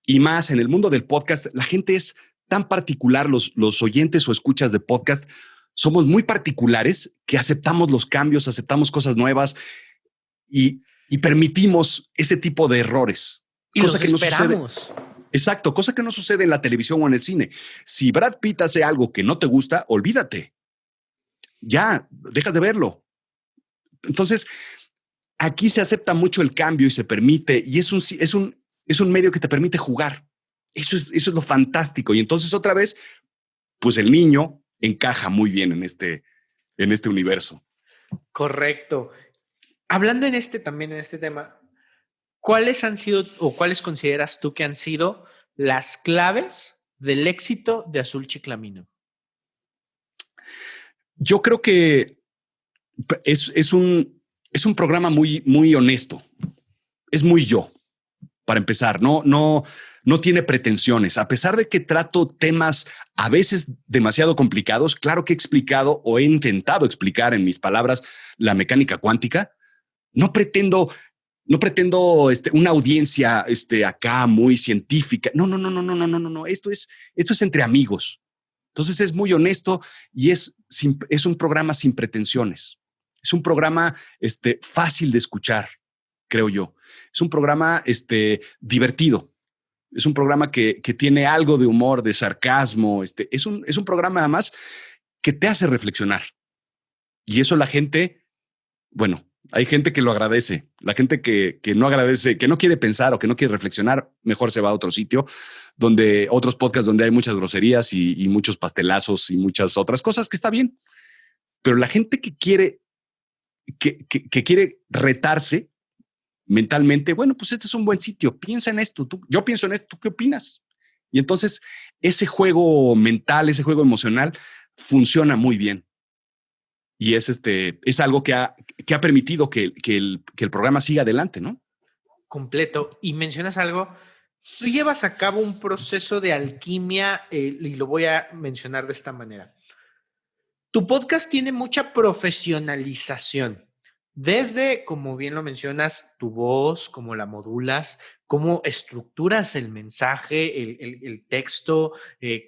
Y más en el mundo del podcast, la gente es tan particular, los oyentes o escuchas de podcast, somos muy particulares que aceptamos los cambios, aceptamos cosas nuevas y permitimos ese tipo de errores, Y cosa los que no sucede. esperamos. Exacto, cosa que no sucede en la televisión o en el cine. Si Brad Pitt hace algo que no te gusta, olvídate. Ya, dejas de verlo. Entonces, aquí se acepta mucho el cambio y se permite, y es un medio que te permite jugar. Eso es lo fantástico. Y entonces, otra vez, pues el niño encaja muy bien en este universo. Correcto. Hablando también en este tema, ¿cuáles han sido o cuáles consideras tú que han sido las claves del éxito de Azul Chiclamino? Yo creo que es un programa muy, muy honesto. Es muy yo, para empezar. No tiene pretensiones. A pesar de que trato temas a veces demasiado complicados, claro que he explicado o he intentado explicar en mis palabras la mecánica cuántica. No pretendo, no pretendo una audiencia acá muy científica. No. Esto es entre amigos. Entonces es muy honesto y es un programa sin pretensiones. Es un programa fácil de escuchar, creo yo. Es un programa divertido. Es un programa que tiene algo de humor, de sarcasmo. Es un programa además que te hace reflexionar. Y eso la gente, bueno, hay gente que lo agradece. La gente que no agradece, que no quiere pensar o que no quiere reflexionar, mejor se va a otro sitio, donde otros podcasts donde hay muchas groserías y muchos pastelazos y muchas otras cosas que está bien. Pero la gente que quiere retarse mentalmente, bueno, pues este es un buen sitio. Piensa en esto. Yo pienso en esto. ¿Tú qué opinas? Y entonces ese juego mental, ese juego emocional funciona muy bien. Y es algo que ha permitido que el programa siga adelante, ¿no? Completo. Y mencionas algo, tú llevas a cabo un proceso de alquimia y lo voy a mencionar de esta manera. Tu podcast tiene mucha profesionalización. Desde, como bien lo mencionas, tu voz, cómo la modulas, cómo estructuras el mensaje, el texto,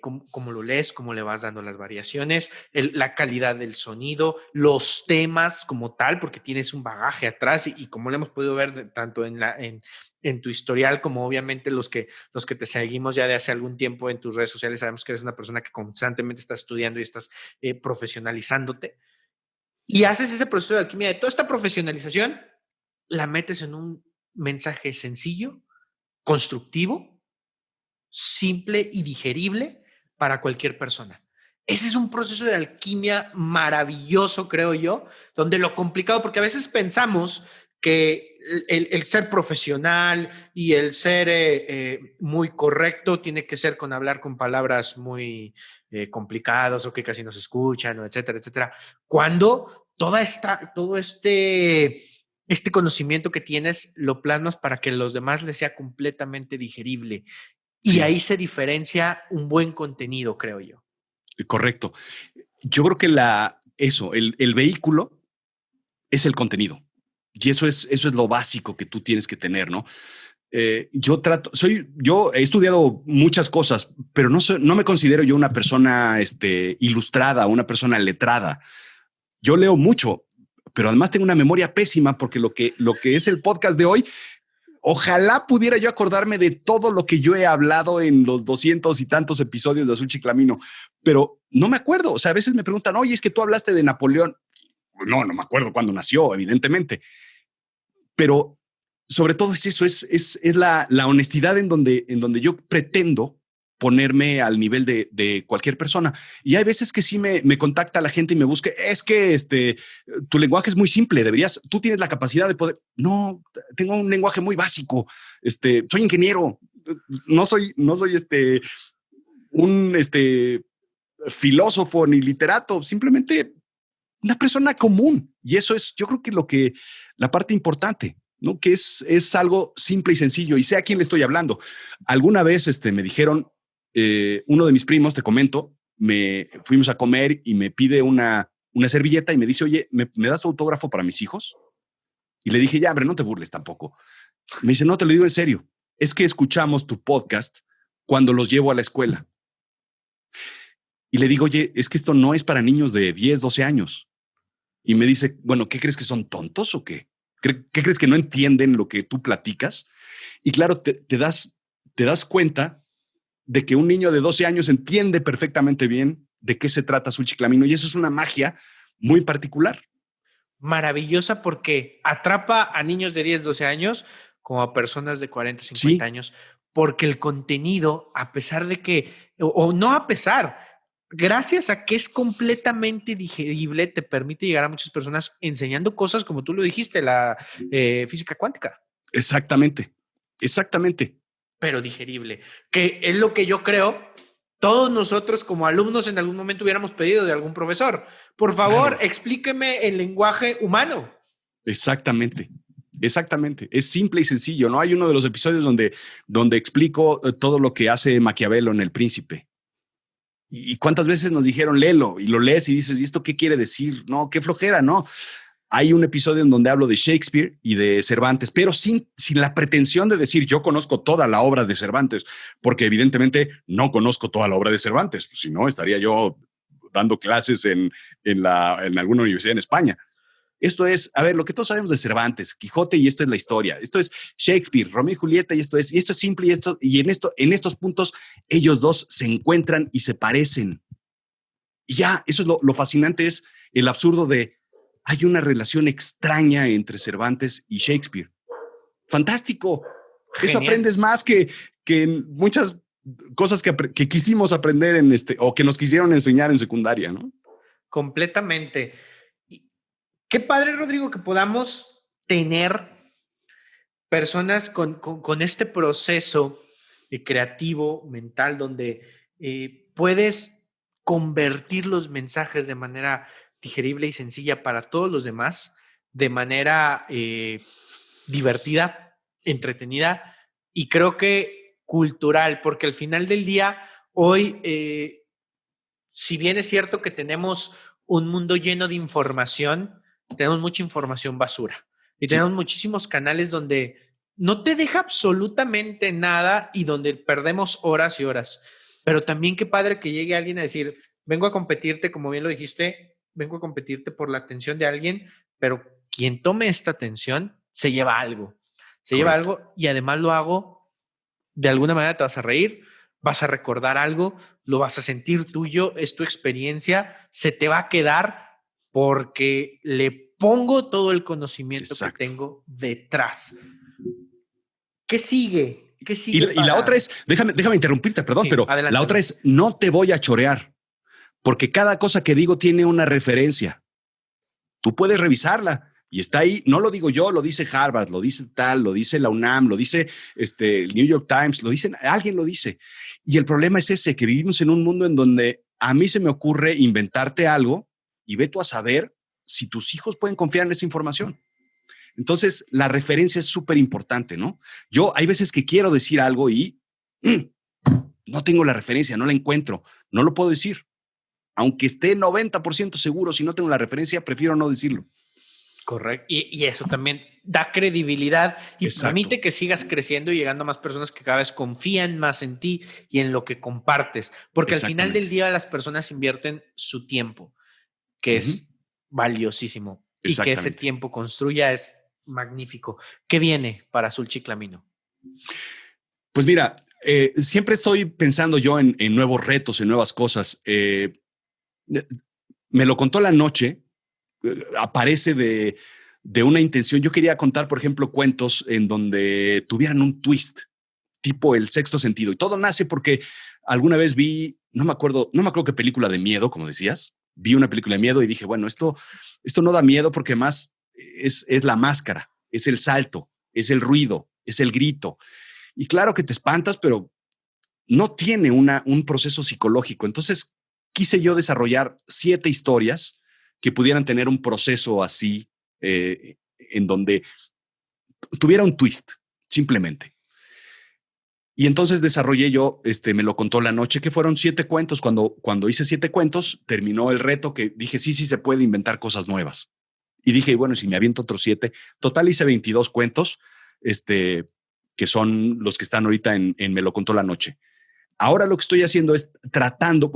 cómo lo lees, cómo le vas dando las variaciones, la calidad del sonido, los temas como tal, porque tienes un bagaje atrás y como lo hemos podido ver tanto en tu historial como obviamente los que te seguimos ya de hace algún tiempo en tus redes sociales, sabemos que eres una persona que constantemente está estudiando y estás profesionalizándote. Y haces ese proceso de alquimia de toda esta profesionalización, la metes en un mensaje sencillo, constructivo, simple y digerible para cualquier persona. Ese es un proceso de alquimia maravilloso, creo yo, donde lo complicado, porque a veces pensamos que el ser profesional y el ser muy correcto tiene que ser con hablar con palabras muy complicadas o que casi no se escuchan, o etcétera, etcétera. Cuando todo este conocimiento que tienes lo plasmas para que a los demás les sea completamente digerible. Y Sí, ahí se diferencia un buen contenido, creo yo. correcto. Yo creo que el vehículo es el contenido. Y eso es lo básico que tú tienes que tener, ¿no? Yo he estudiado muchas cosas, pero no me considero yo una persona ilustrada, una persona letrada. Yo leo mucho, pero además tengo una memoria pésima porque lo que es el podcast de hoy, ojalá pudiera yo acordarme de todo lo que yo he hablado en los 200 y tantos episodios de Azul Chiclamino, pero no me acuerdo. O sea, a veces me preguntan, oye, es que tú hablaste de Napoleón. No me acuerdo cuándo nació, evidentemente, pero sobre todo es eso, es la honestidad en donde yo pretendo ponerme al nivel de cualquier persona. Y hay veces que sí me contacta la gente y me busca, es que tu lenguaje es muy simple, tú tienes la capacidad de poder, no, tengo un lenguaje muy básico, soy ingeniero, no soy un filósofo ni literato, simplemente una persona común. Y eso es, yo creo que la parte importante, ¿no? Que es algo simple y sencillo. Y sé a quién le estoy hablando. Alguna vez me dijeron, uno de mis primos, te comento, fuimos a comer y me pide una servilleta y me dice, oye, ¿me das tu autógrafo para mis hijos? Y le dije, ya, hombre, no te burles tampoco. Me dice, no, te lo digo en serio. Es que escuchamos tu podcast cuando los llevo a la escuela. Y le digo, oye, es que esto no es para niños de 10, 12 años. Y me dice, bueno, ¿qué crees que son tontos o qué? ¿Qué crees que no entienden lo que tú platicas? Y claro, te das cuenta de que un niño de 12 años entiende perfectamente bien de qué se trata Azul Chiclamino. Y eso es una magia muy particular. Maravillosa porque atrapa a niños de 10, 12 años como a personas de 40, 50 años, porque el contenido, a pesar de que, o no a pesar, gracias a que es completamente digerible, te permite llegar a muchas personas enseñando cosas como tú lo dijiste, la física cuántica. Exactamente, exactamente. Pero digerible, que es lo que yo creo todos nosotros como alumnos en algún momento hubiéramos pedido de algún profesor. Por favor, claro, explíqueme el lenguaje humano. Exactamente. Exactamente. Es simple y sencillo, ¿no? Hay uno de los episodios donde explico todo lo que hace Maquiavelo en El Príncipe. ¿Y cuántas veces nos dijeron, léelo? Y lo lees y dices, ¿y esto qué quiere decir? No, qué flojera, ¿no? Hay un episodio en donde hablo de Shakespeare y de Cervantes, pero sin la pretensión de decir yo conozco toda la obra de Cervantes, porque evidentemente no conozco toda la obra de Cervantes, si no estaría yo dando clases en alguna universidad en España. Esto es, a ver, lo que todos sabemos de Cervantes, Quijote, y esto es la historia. Esto es Shakespeare, Romeo y Julieta, y esto es simple, y en estos puntos ellos dos se encuentran y se parecen. Y ya, eso es lo fascinante, es el absurdo de hay una relación extraña entre Cervantes y Shakespeare. Fantástico. Genial. Eso aprendes más que en muchas cosas que quisimos aprender o que nos quisieron enseñar en secundaria, ¿no? Completamente. Qué padre, Rodrigo, que podamos tener personas con este proceso creativo, mental, donde puedes convertir los mensajes de manera digerible y sencilla para todos los demás, de manera divertida, entretenida y creo que cultural, porque al final del día, hoy, si bien es cierto que tenemos un mundo lleno de información, tenemos mucha información basura y tenemos muchísimos canales donde no te deja absolutamente nada y donde perdemos horas y horas. Pero también qué padre que llegue alguien a decir, vengo a competirte, como bien lo dijiste, vengo a competirte por la atención de alguien, pero quien tome esta atención se lleva algo. Se lleva algo y además lo hago, de alguna manera te vas a reír, vas a recordar algo, lo vas a sentir tuyo, es tu experiencia, se te va a quedar porque le pongo todo el conocimiento que tengo detrás. ¿Qué sigue? ¿Qué sigue? Y la otra es, déjame interrumpirte, perdón, pero adelante, la otra es, no te voy a chorear, porque cada cosa que digo tiene una referencia. Tú puedes revisarla y está ahí. No lo digo yo, lo dice Harvard, lo dice tal, lo dice la UNAM, lo dice el New York Times, alguien lo dice. Y el problema es ese, que vivimos en un mundo en donde a mí se me ocurre inventarte algo y ve tú a saber si tus hijos pueden confiar en esa información. Entonces, la referencia es súper importante, ¿no? Yo hay veces que quiero decir algo y no tengo la referencia, no la encuentro, no lo puedo decir. Aunque esté 90% seguro, si no tengo la referencia, prefiero no decirlo. Correcto. Y eso también da credibilidad y permite que sigas creciendo y llegando a más personas que cada vez confían más en ti y en lo que compartes. Porque al final del día las personas invierten su tiempo, que es valiosísimo. Y que ese tiempo construya es magnífico. ¿Qué viene para Azul Chiclamino? Pues mira, siempre estoy pensando yo en nuevos retos, en nuevas cosas. Me lo contó la noche, aparece de una intención. Yo quería contar, por ejemplo, cuentos en donde tuvieran un twist, tipo El Sexto Sentido. Y todo nace porque alguna vez vi, no me acuerdo qué película de miedo, como decías, vi una película de miedo y dije, bueno, esto no da miedo porque más es la máscara, es el salto, es el ruido, es el grito. Y claro que te espantas, pero no tiene un proceso psicológico. Entonces, quise yo desarrollar 7 historias que pudieran tener un proceso así, en donde tuviera un twist, simplemente. Y entonces desarrollé yo, me lo contó la noche, que fueron 7 cuentos. Cuando hice 7 cuentos, terminó el reto que dije, sí se puede inventar cosas nuevas. Y dije, bueno, si me aviento otros 7, total hice 22 cuentos, que son los que están ahorita en Me lo contó la noche. Ahora lo que estoy haciendo es tratando,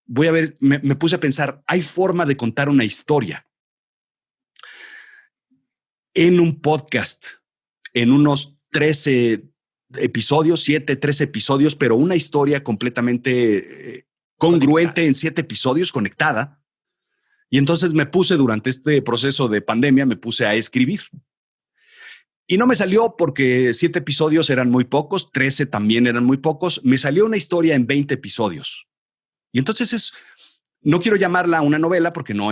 voy a ver, me puse a pensar, ¿hay forma de contar una historia en un podcast, en unos 13 episodios, 13 episodios, pero una historia completamente congruente en 7 episodios, conectada? Y entonces me puse, durante este proceso de pandemia, me puse a escribir. Y no me salió porque 7 episodios eran muy pocos, 13 también eran muy pocos. Me salió una historia en 20 episodios. Y entonces no quiero llamarla una novela porque no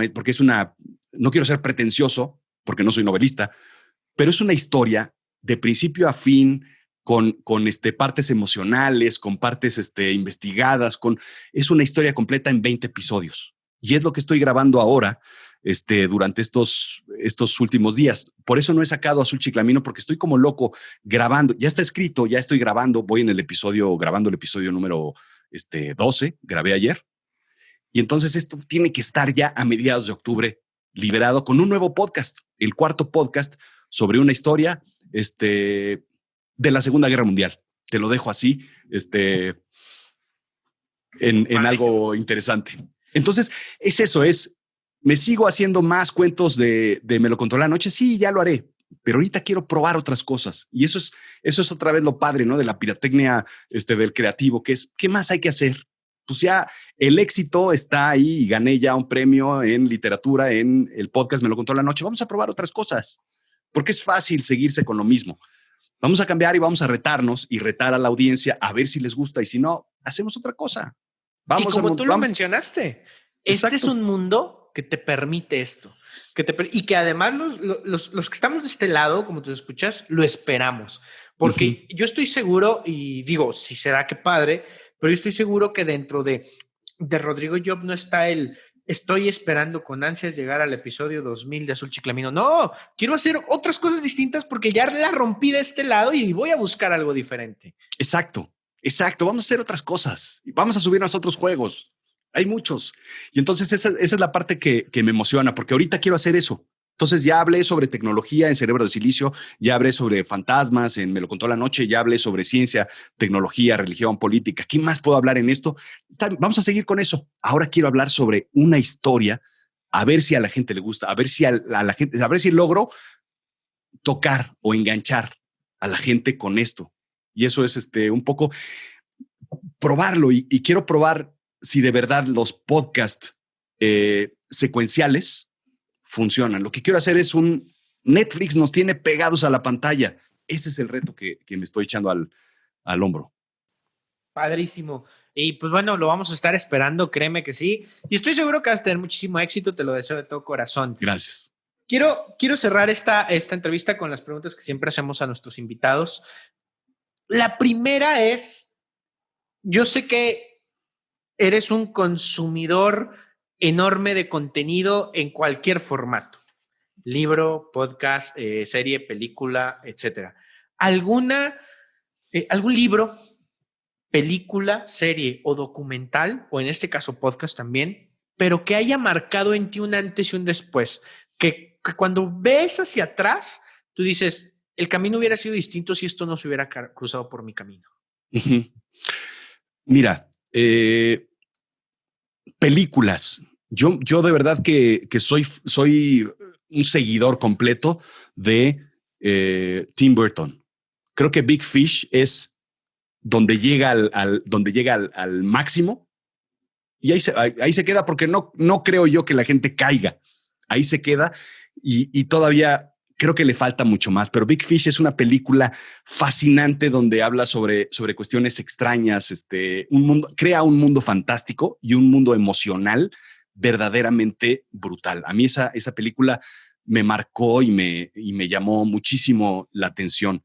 quiero ser pretencioso porque no soy novelista, pero es una historia de principio a fin, con partes emocionales, con partes investigadas, es una historia completa en 20 episodios. Y es lo que estoy grabando ahora, durante estos últimos días. Por eso no he sacado Azul Chiclamino, porque estoy como loco grabando. Ya está escrito, ya estoy grabando. Voy grabando el episodio número 12, grabé ayer. Y entonces esto tiene que estar ya a mediados de octubre liberado con un nuevo podcast, el 4º podcast sobre una historia de la Segunda Guerra Mundial. Te lo dejo así, en algo interesante. Entonces, es eso, me sigo haciendo más cuentos de Me lo contó la noche. Sí, ya lo haré, pero ahorita quiero probar otras cosas. Y eso es otra vez lo padre, ¿no? De la pirotecnia, del creativo, que es, ¿qué más hay que hacer? Pues ya el éxito está ahí y gané ya un premio en literatura en el podcast Me lo contó la noche. Vamos a probar otras cosas, porque es fácil seguirse con lo mismo. Vamos a cambiar y vamos a retarnos y retar a la audiencia a ver si les gusta, y si no, hacemos otra cosa. Vamos, y como tú lo mencionaste, este es un mundo que te permite esto, y que además los que estamos de este lado, como tú escuchas, lo esperamos, porque yo estoy seguro, y digo, si será que padre, pero yo estoy seguro que dentro de Rodrigo Job no está estoy esperando con ansias llegar al episodio 2000 de Azul Chiclamino. No, quiero hacer otras cosas distintas porque ya la rompí de este lado y voy a buscar algo diferente. Exacto. Vamos a hacer otras cosas. Vamos a subirnos a otros juegos. Hay muchos. Y entonces esa es la parte que me emociona, porque ahorita quiero hacer eso. Entonces ya hablé sobre tecnología en Cerebro de Silicio, ya hablé sobre fantasmas en Me lo contó la noche, ya hablé sobre ciencia, tecnología, religión, política. ¿Qué más puedo hablar en esto? Vamos a seguir con eso. Ahora quiero hablar sobre una historia, a ver si a la gente le gusta, a ver si a la gente, a ver si logro tocar o enganchar a la gente con esto. Y eso es un poco probarlo, y quiero probar si de verdad los podcasts secuenciales funcionan. Lo que quiero hacer es Netflix nos tiene pegados a la pantalla. Ese es el reto que me estoy echando al hombro. Padrísimo. Y pues bueno, lo vamos a estar esperando, créeme que sí. Y estoy seguro que vas a tener muchísimo éxito, te lo deseo de todo corazón. Gracias. Quiero cerrar esta entrevista con las preguntas que siempre hacemos a nuestros invitados. La primera es, yo sé que eres un consumidor enorme de contenido en cualquier formato, libro, podcast, serie, película, etcétera. ¿Algún libro, película, serie o documental, o en este caso podcast también, pero que haya marcado en ti un antes y un después, que cuando ves hacia atrás, tú dices, el camino hubiera sido distinto si esto no se hubiera cruzado por mi camino? Mira, películas. Yo de verdad que soy un seguidor completo de Tim Burton. Creo que Big Fish es donde llega al máximo, y ahí se queda, porque no creo yo que la gente caiga. Ahí se queda, y todavía creo que le falta mucho más, pero Big Fish es una película fascinante donde habla sobre cuestiones extrañas, crea un mundo fantástico y un mundo emocional verdaderamente brutal. A mí esa película me marcó y me llamó muchísimo la atención.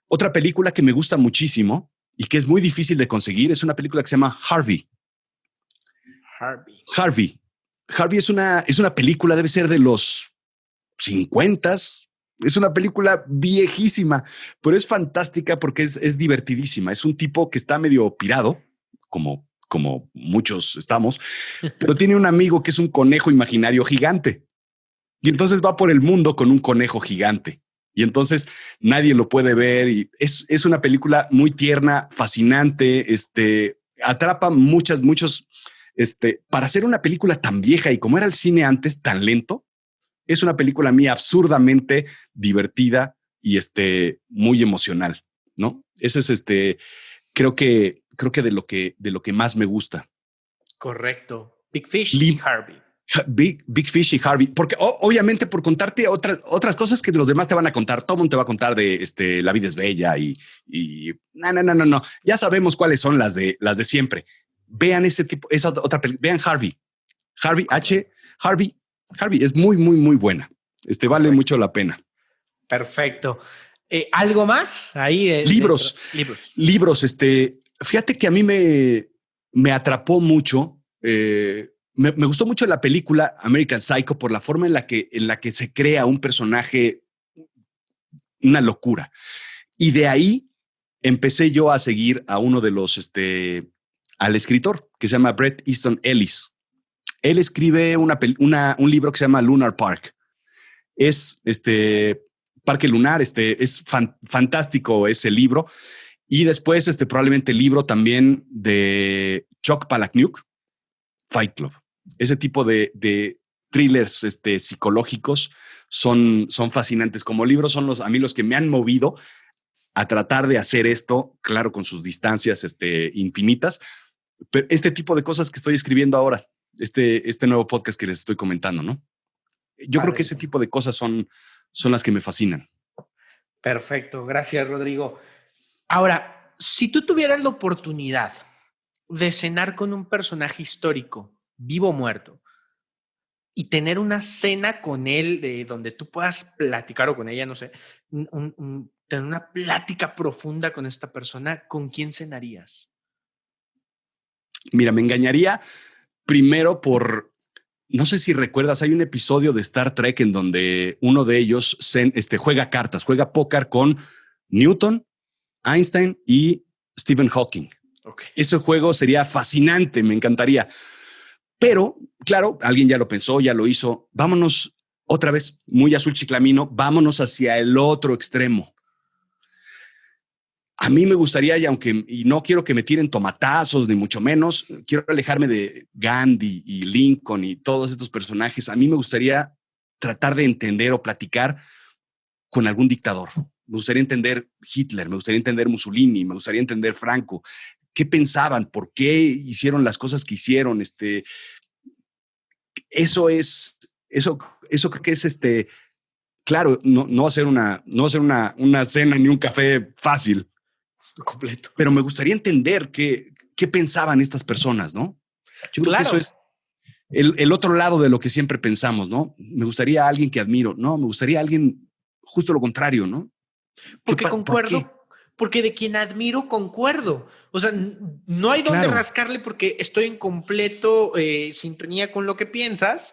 Otra película que me gusta muchísimo y que es muy difícil de conseguir es una película que se llama Harvey. Harvey. Harvey. Harvey es una película, debe ser de los 50. Es una película viejísima, pero es fantástica porque es divertidísima. Es un tipo que está medio pirado, como muchos estamos, pero tiene un amigo que es un conejo imaginario gigante. Y entonces va por el mundo con un conejo gigante. Y entonces nadie lo puede ver. Y es una película muy tierna, fascinante, atrapa muchos. Para hacer una película tan vieja y como era el cine antes, tan lento, es una película mía absurdamente divertida y muy emocional, ¿no? Eso es creo que de lo que más me gusta. Correcto. Big Fish y Harvey. Big Fish y Harvey, porque obviamente por contarte otras cosas que de los demás te van a contar, todo el mundo te va a contar de La vida es bella y no. Ya sabemos cuáles son las de siempre. Vean ese tipo, esa otra película, vean Harvey, Harvey es muy buena. Vale mucho la pena. Perfecto. ¿Algo más ahí? Libros. Fíjate que a mí me atrapó mucho. Me gustó mucho la película American Psycho por la forma en la que se crea un personaje, una locura. Y de ahí empecé yo a seguir a uno de los, al escritor que se llama Bret Easton Ellis. Él escribe un libro que se llama Lunar Park. Es Parque Lunar, es fantástico ese libro. Y después, probablemente el libro también de Chuck Palahniuk, Fight Club. Ese tipo de thrillers psicológicos son fascinantes. Como libros son a mí los que me han movido a tratar de hacer esto, claro, con sus distancias infinitas. Pero este tipo de cosas que estoy escribiendo ahora, este nuevo podcast que les estoy comentando, ¿no? Yo creo que ese tipo de cosas son las que me fascinan. Perfecto, gracias, Rodrigo. Ahora, si tú tuvieras la oportunidad de cenar con un personaje histórico, vivo o muerto, y tener una cena con él de donde tú puedas platicar o con ella, no sé, tener una plática profunda con esta persona, ¿con quién cenarías? Mira, me engañaría primero no sé si recuerdas, hay un episodio de Star Trek en donde uno de ellos juega cartas, juega póker con Newton, Einstein y Stephen Hawking. Okay. Ese juego sería fascinante, me encantaría. Pero, claro, alguien ya lo pensó, ya lo hizo. Vámonos otra vez, muy azul chiclamino, vámonos hacia el otro extremo. A mí me gustaría, y no quiero que me tiren tomatazos, ni mucho menos, quiero alejarme de Gandhi y Lincoln y todos estos personajes. A mí me gustaría tratar de entender o platicar con algún dictador. Me gustaría entender Hitler, me gustaría entender Mussolini, me gustaría entender Franco. ¿Qué pensaban? ¿Por qué hicieron las cosas que hicieron? Eso creo que es claro, no va a ser una cena ni un café fácil. Completo. Pero me gustaría entender qué pensaban estas personas, ¿no? Yo creo que eso es el otro lado de lo que siempre pensamos, ¿no? Me gustaría alguien que admiro, no, me gustaría alguien justo lo contrario, ¿no? Porque concuerdo, porque de quien admiro concuerdo. O sea, no hay dónde rascarle porque estoy en completo sintonía con lo que piensas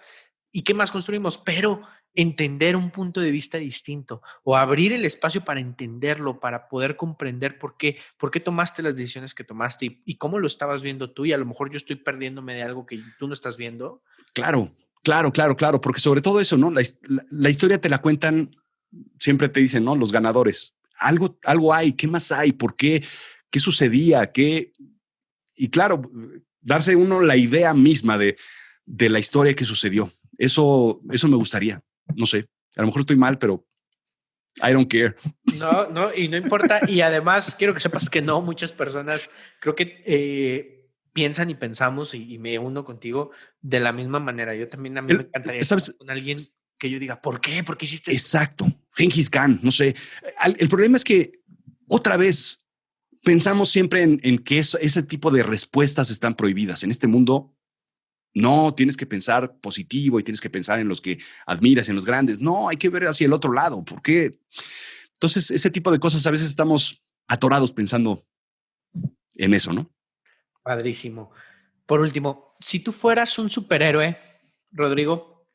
y qué más construimos, pero entender un punto de vista distinto o abrir el espacio para entenderlo, para poder comprender por qué tomaste las decisiones que tomaste y cómo lo estabas viendo tú y a lo mejor yo estoy perdiéndome de algo que tú no estás viendo. Claro, porque sobre todo eso, ¿no? La historia te la cuentan, siempre te dicen, ¿no? Los ganadores. Algo hay, ¿qué más hay? ¿Por qué? ¿Qué sucedía? Y claro, darse uno la idea misma de la historia que sucedió. Eso me gustaría. No sé, a lo mejor estoy mal, pero I don't care. No, y no importa. Y además quiero que sepas que no, muchas personas creo que piensan y pensamos y me uno contigo de la misma manera. Yo también a mí me encantaría estar con alguien que yo diga, ¿por qué? ¿Por qué hiciste esto? Exacto. Gengis Khan, no sé. El problema es que otra vez pensamos siempre en que ese tipo de respuestas están prohibidas. En este mundo no tienes que pensar positivo y tienes que pensar en los que admiras, en los grandes. No, hay que ver hacia el otro lado. ¿Por qué? Entonces, ese tipo de cosas a veces estamos atorados pensando en eso, ¿no? Padrísimo. Por último, si tú fueras un superhéroe, Rodrigo,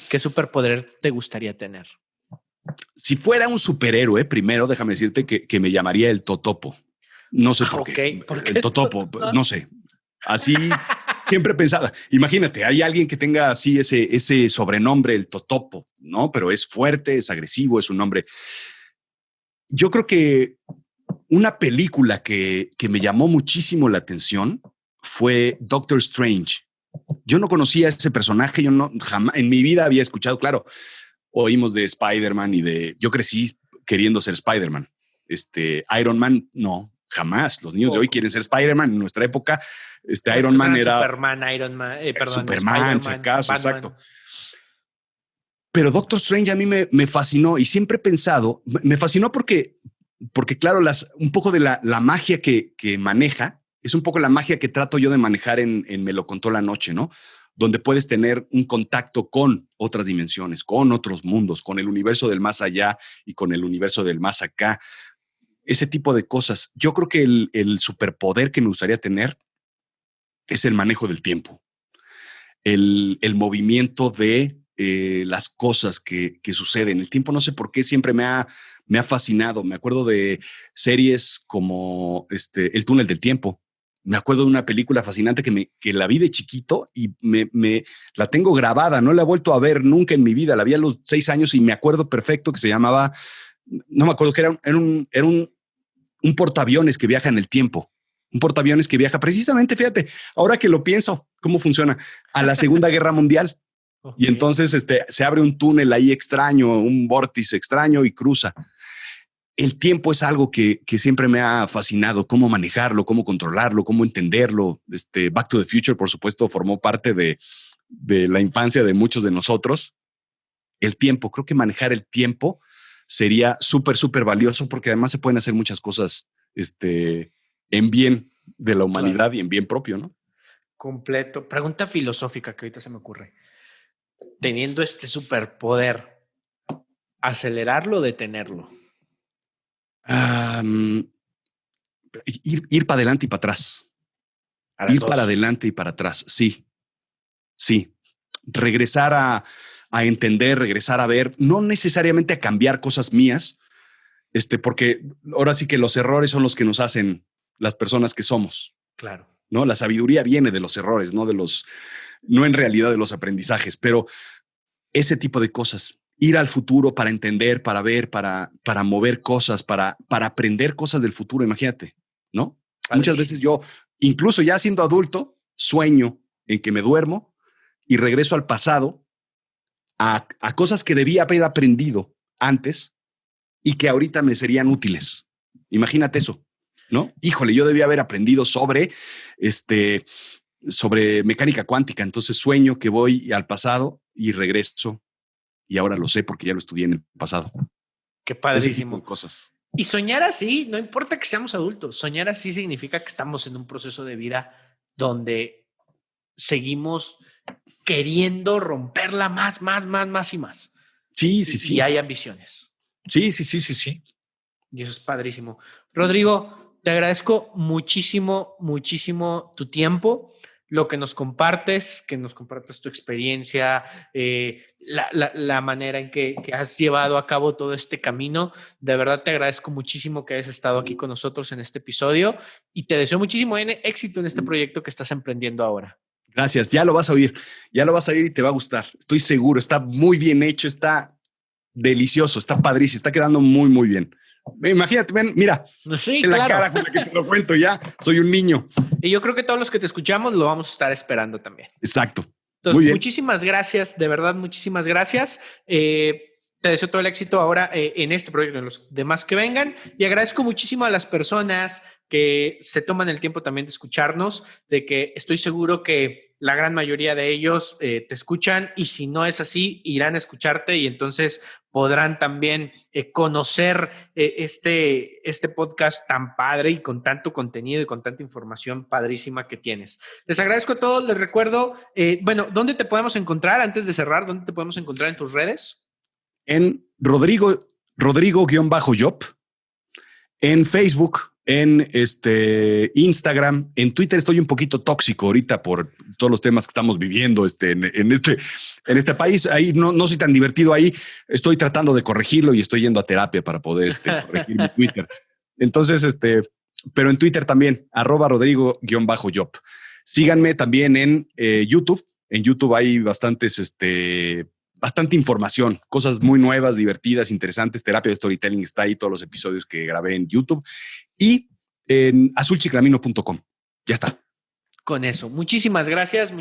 ¿qué superpoder te gustaría tener? Si fuera un superhéroe, primero déjame decirte que me llamaría el Totopo. No sé por qué. ¿Por qué? El Totopo, no sé. Así siempre pensaba. Imagínate, hay alguien que tenga así ese sobrenombre, el Totopo, ¿no? Pero es fuerte, es agresivo, es un hombre. Yo creo que una película que me llamó muchísimo la atención fue Doctor Strange. Yo no conocía a ese personaje, yo no jamás en mi vida había escuchado, claro, oímos de Spider-Man yo crecí queriendo ser Spider-Man. Iron Man, no, jamás. Los niños de hoy quieren ser Spider-Man. En nuestra época, Iron Man era Superman, Iron Man, Superman, si acaso, Batman. exacto. Pero Doctor Strange a mí me fascinó y siempre he pensado, me fascinó porque claro, un poco de la magia que maneja, es un poco la magia que trato yo de manejar en Me lo contó la noche, ¿no? Donde puedes tener un contacto con otras dimensiones, con otros mundos, con el universo del más allá y con el universo del más acá. Ese tipo de cosas. Yo creo que el superpoder que me gustaría tener es el manejo del tiempo, el movimiento de las cosas que suceden. El tiempo, no sé por qué, siempre me ha fascinado. Me acuerdo de series como El túnel del tiempo. Me acuerdo de una película fascinante que la vi de chiquito y me la tengo grabada. No la he vuelto a ver nunca en mi vida. La vi a los 6 años y me acuerdo perfecto que se llamaba, no me acuerdo, que era un portaaviones que viaja en el tiempo. Un portaaviones que viaja precisamente, fíjate, ahora que lo pienso, cómo funciona, a la Segunda Guerra Mundial. Okay. Y entonces se abre un túnel ahí extraño, un vórtice extraño y cruza. El tiempo es algo que siempre me ha fascinado, cómo manejarlo, cómo controlarlo, cómo entenderlo. Back to the Future, por supuesto, formó parte de la infancia de muchos de nosotros. El tiempo, creo que manejar el tiempo sería súper, súper valioso porque además se pueden hacer muchas cosas en bien de la humanidad, claro, y en bien propio, ¿no? Completo. Pregunta filosófica que ahorita se me ocurre. Teniendo este superpoder, ¿acelerarlo o detenerlo? Ir para adelante y para atrás. Ir para adelante y para atrás, sí. Sí. Regresar a entender, regresar a ver, no necesariamente a cambiar cosas mías, porque ahora sí que los errores son los que nos hacen las personas que somos. Claro. ¿No? La sabiduría viene de los errores, no en realidad de los aprendizajes, pero ese tipo de cosas. Ir al futuro para entender, para ver, para mover cosas, para aprender cosas del futuro, imagínate, ¿no? Muchas veces yo, incluso ya siendo adulto, sueño en que me duermo y regreso al pasado a cosas que debía haber aprendido antes y que ahorita me serían útiles. Imagínate eso, ¿no? Híjole, yo debía haber aprendido sobre mecánica cuántica. Entonces sueño que voy al pasado y regreso y ahora lo sé porque ya lo estudié en el pasado. Qué padrísimo. Ese tipo de cosas. Y soñar así, no importa que seamos adultos, soñar así significa que estamos en un proceso de vida donde seguimos queriendo romperla más y más. Sí. Y hay ambiciones. Sí. Y eso es padrísimo. Rodrigo, te agradezco muchísimo tu tiempo, lo que nos compartes tu experiencia, la manera en que has llevado a cabo todo este camino. De verdad te agradezco muchísimo que hayas estado aquí con nosotros en este episodio y te deseo muchísimo éxito en este proyecto que estás emprendiendo ahora. Gracias, ya lo vas a oír y te va a gustar. Estoy seguro, está muy bien hecho, está delicioso, está padrísimo, está quedando muy, muy bien. Imagínate, mira, sí, en claro, la cara con la que te lo cuento ya, soy un niño. Y yo creo que todos los que te escuchamos lo vamos a estar esperando también. Exacto. Entonces, muy bien. Muchísimas gracias, de verdad, muchísimas gracias. Te deseo todo el éxito ahora en este proyecto, en los demás que vengan, y agradezco muchísimo a las personas que se toman el tiempo también de escucharnos, de que estoy seguro que la gran mayoría de ellos te escuchan, y si no es así, irán a escucharte y entonces podrán también conocer este podcast tan padre y con tanto contenido y con tanta información padrísima que tienes. Les agradezco a todos, les recuerdo, ¿dónde te podemos encontrar antes de cerrar? ¿Dónde te podemos encontrar en tus redes? En Rodrigo-Job, en Facebook, en Instagram. En Twitter estoy un poquito tóxico ahorita por todos los temas que estamos viviendo en este país. Ahí no soy tan divertido ahí. Estoy tratando de corregirlo y estoy yendo a terapia para poder corregir mi Twitter. Entonces, pero en Twitter también, @Rodrigo_Job. Síganme también en YouTube. En YouTube hay bastante información, cosas muy nuevas, divertidas, interesantes. Terapia de Storytelling está ahí, todos los episodios que grabé en YouTube. Y en azulchiclamino.com. Ya está. Con eso. Muchísimas gracias a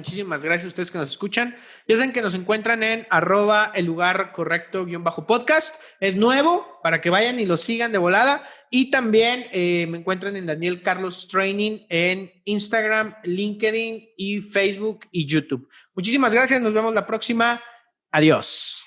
ustedes que nos escuchan. Ya saben que nos encuentran en @ellugarcorrecto_podcast. Es nuevo para que vayan y lo sigan de volada. Y también me encuentran en Daniel Carlos Training en Instagram, LinkedIn y Facebook y YouTube. Muchísimas gracias. Nos vemos la próxima. Adiós.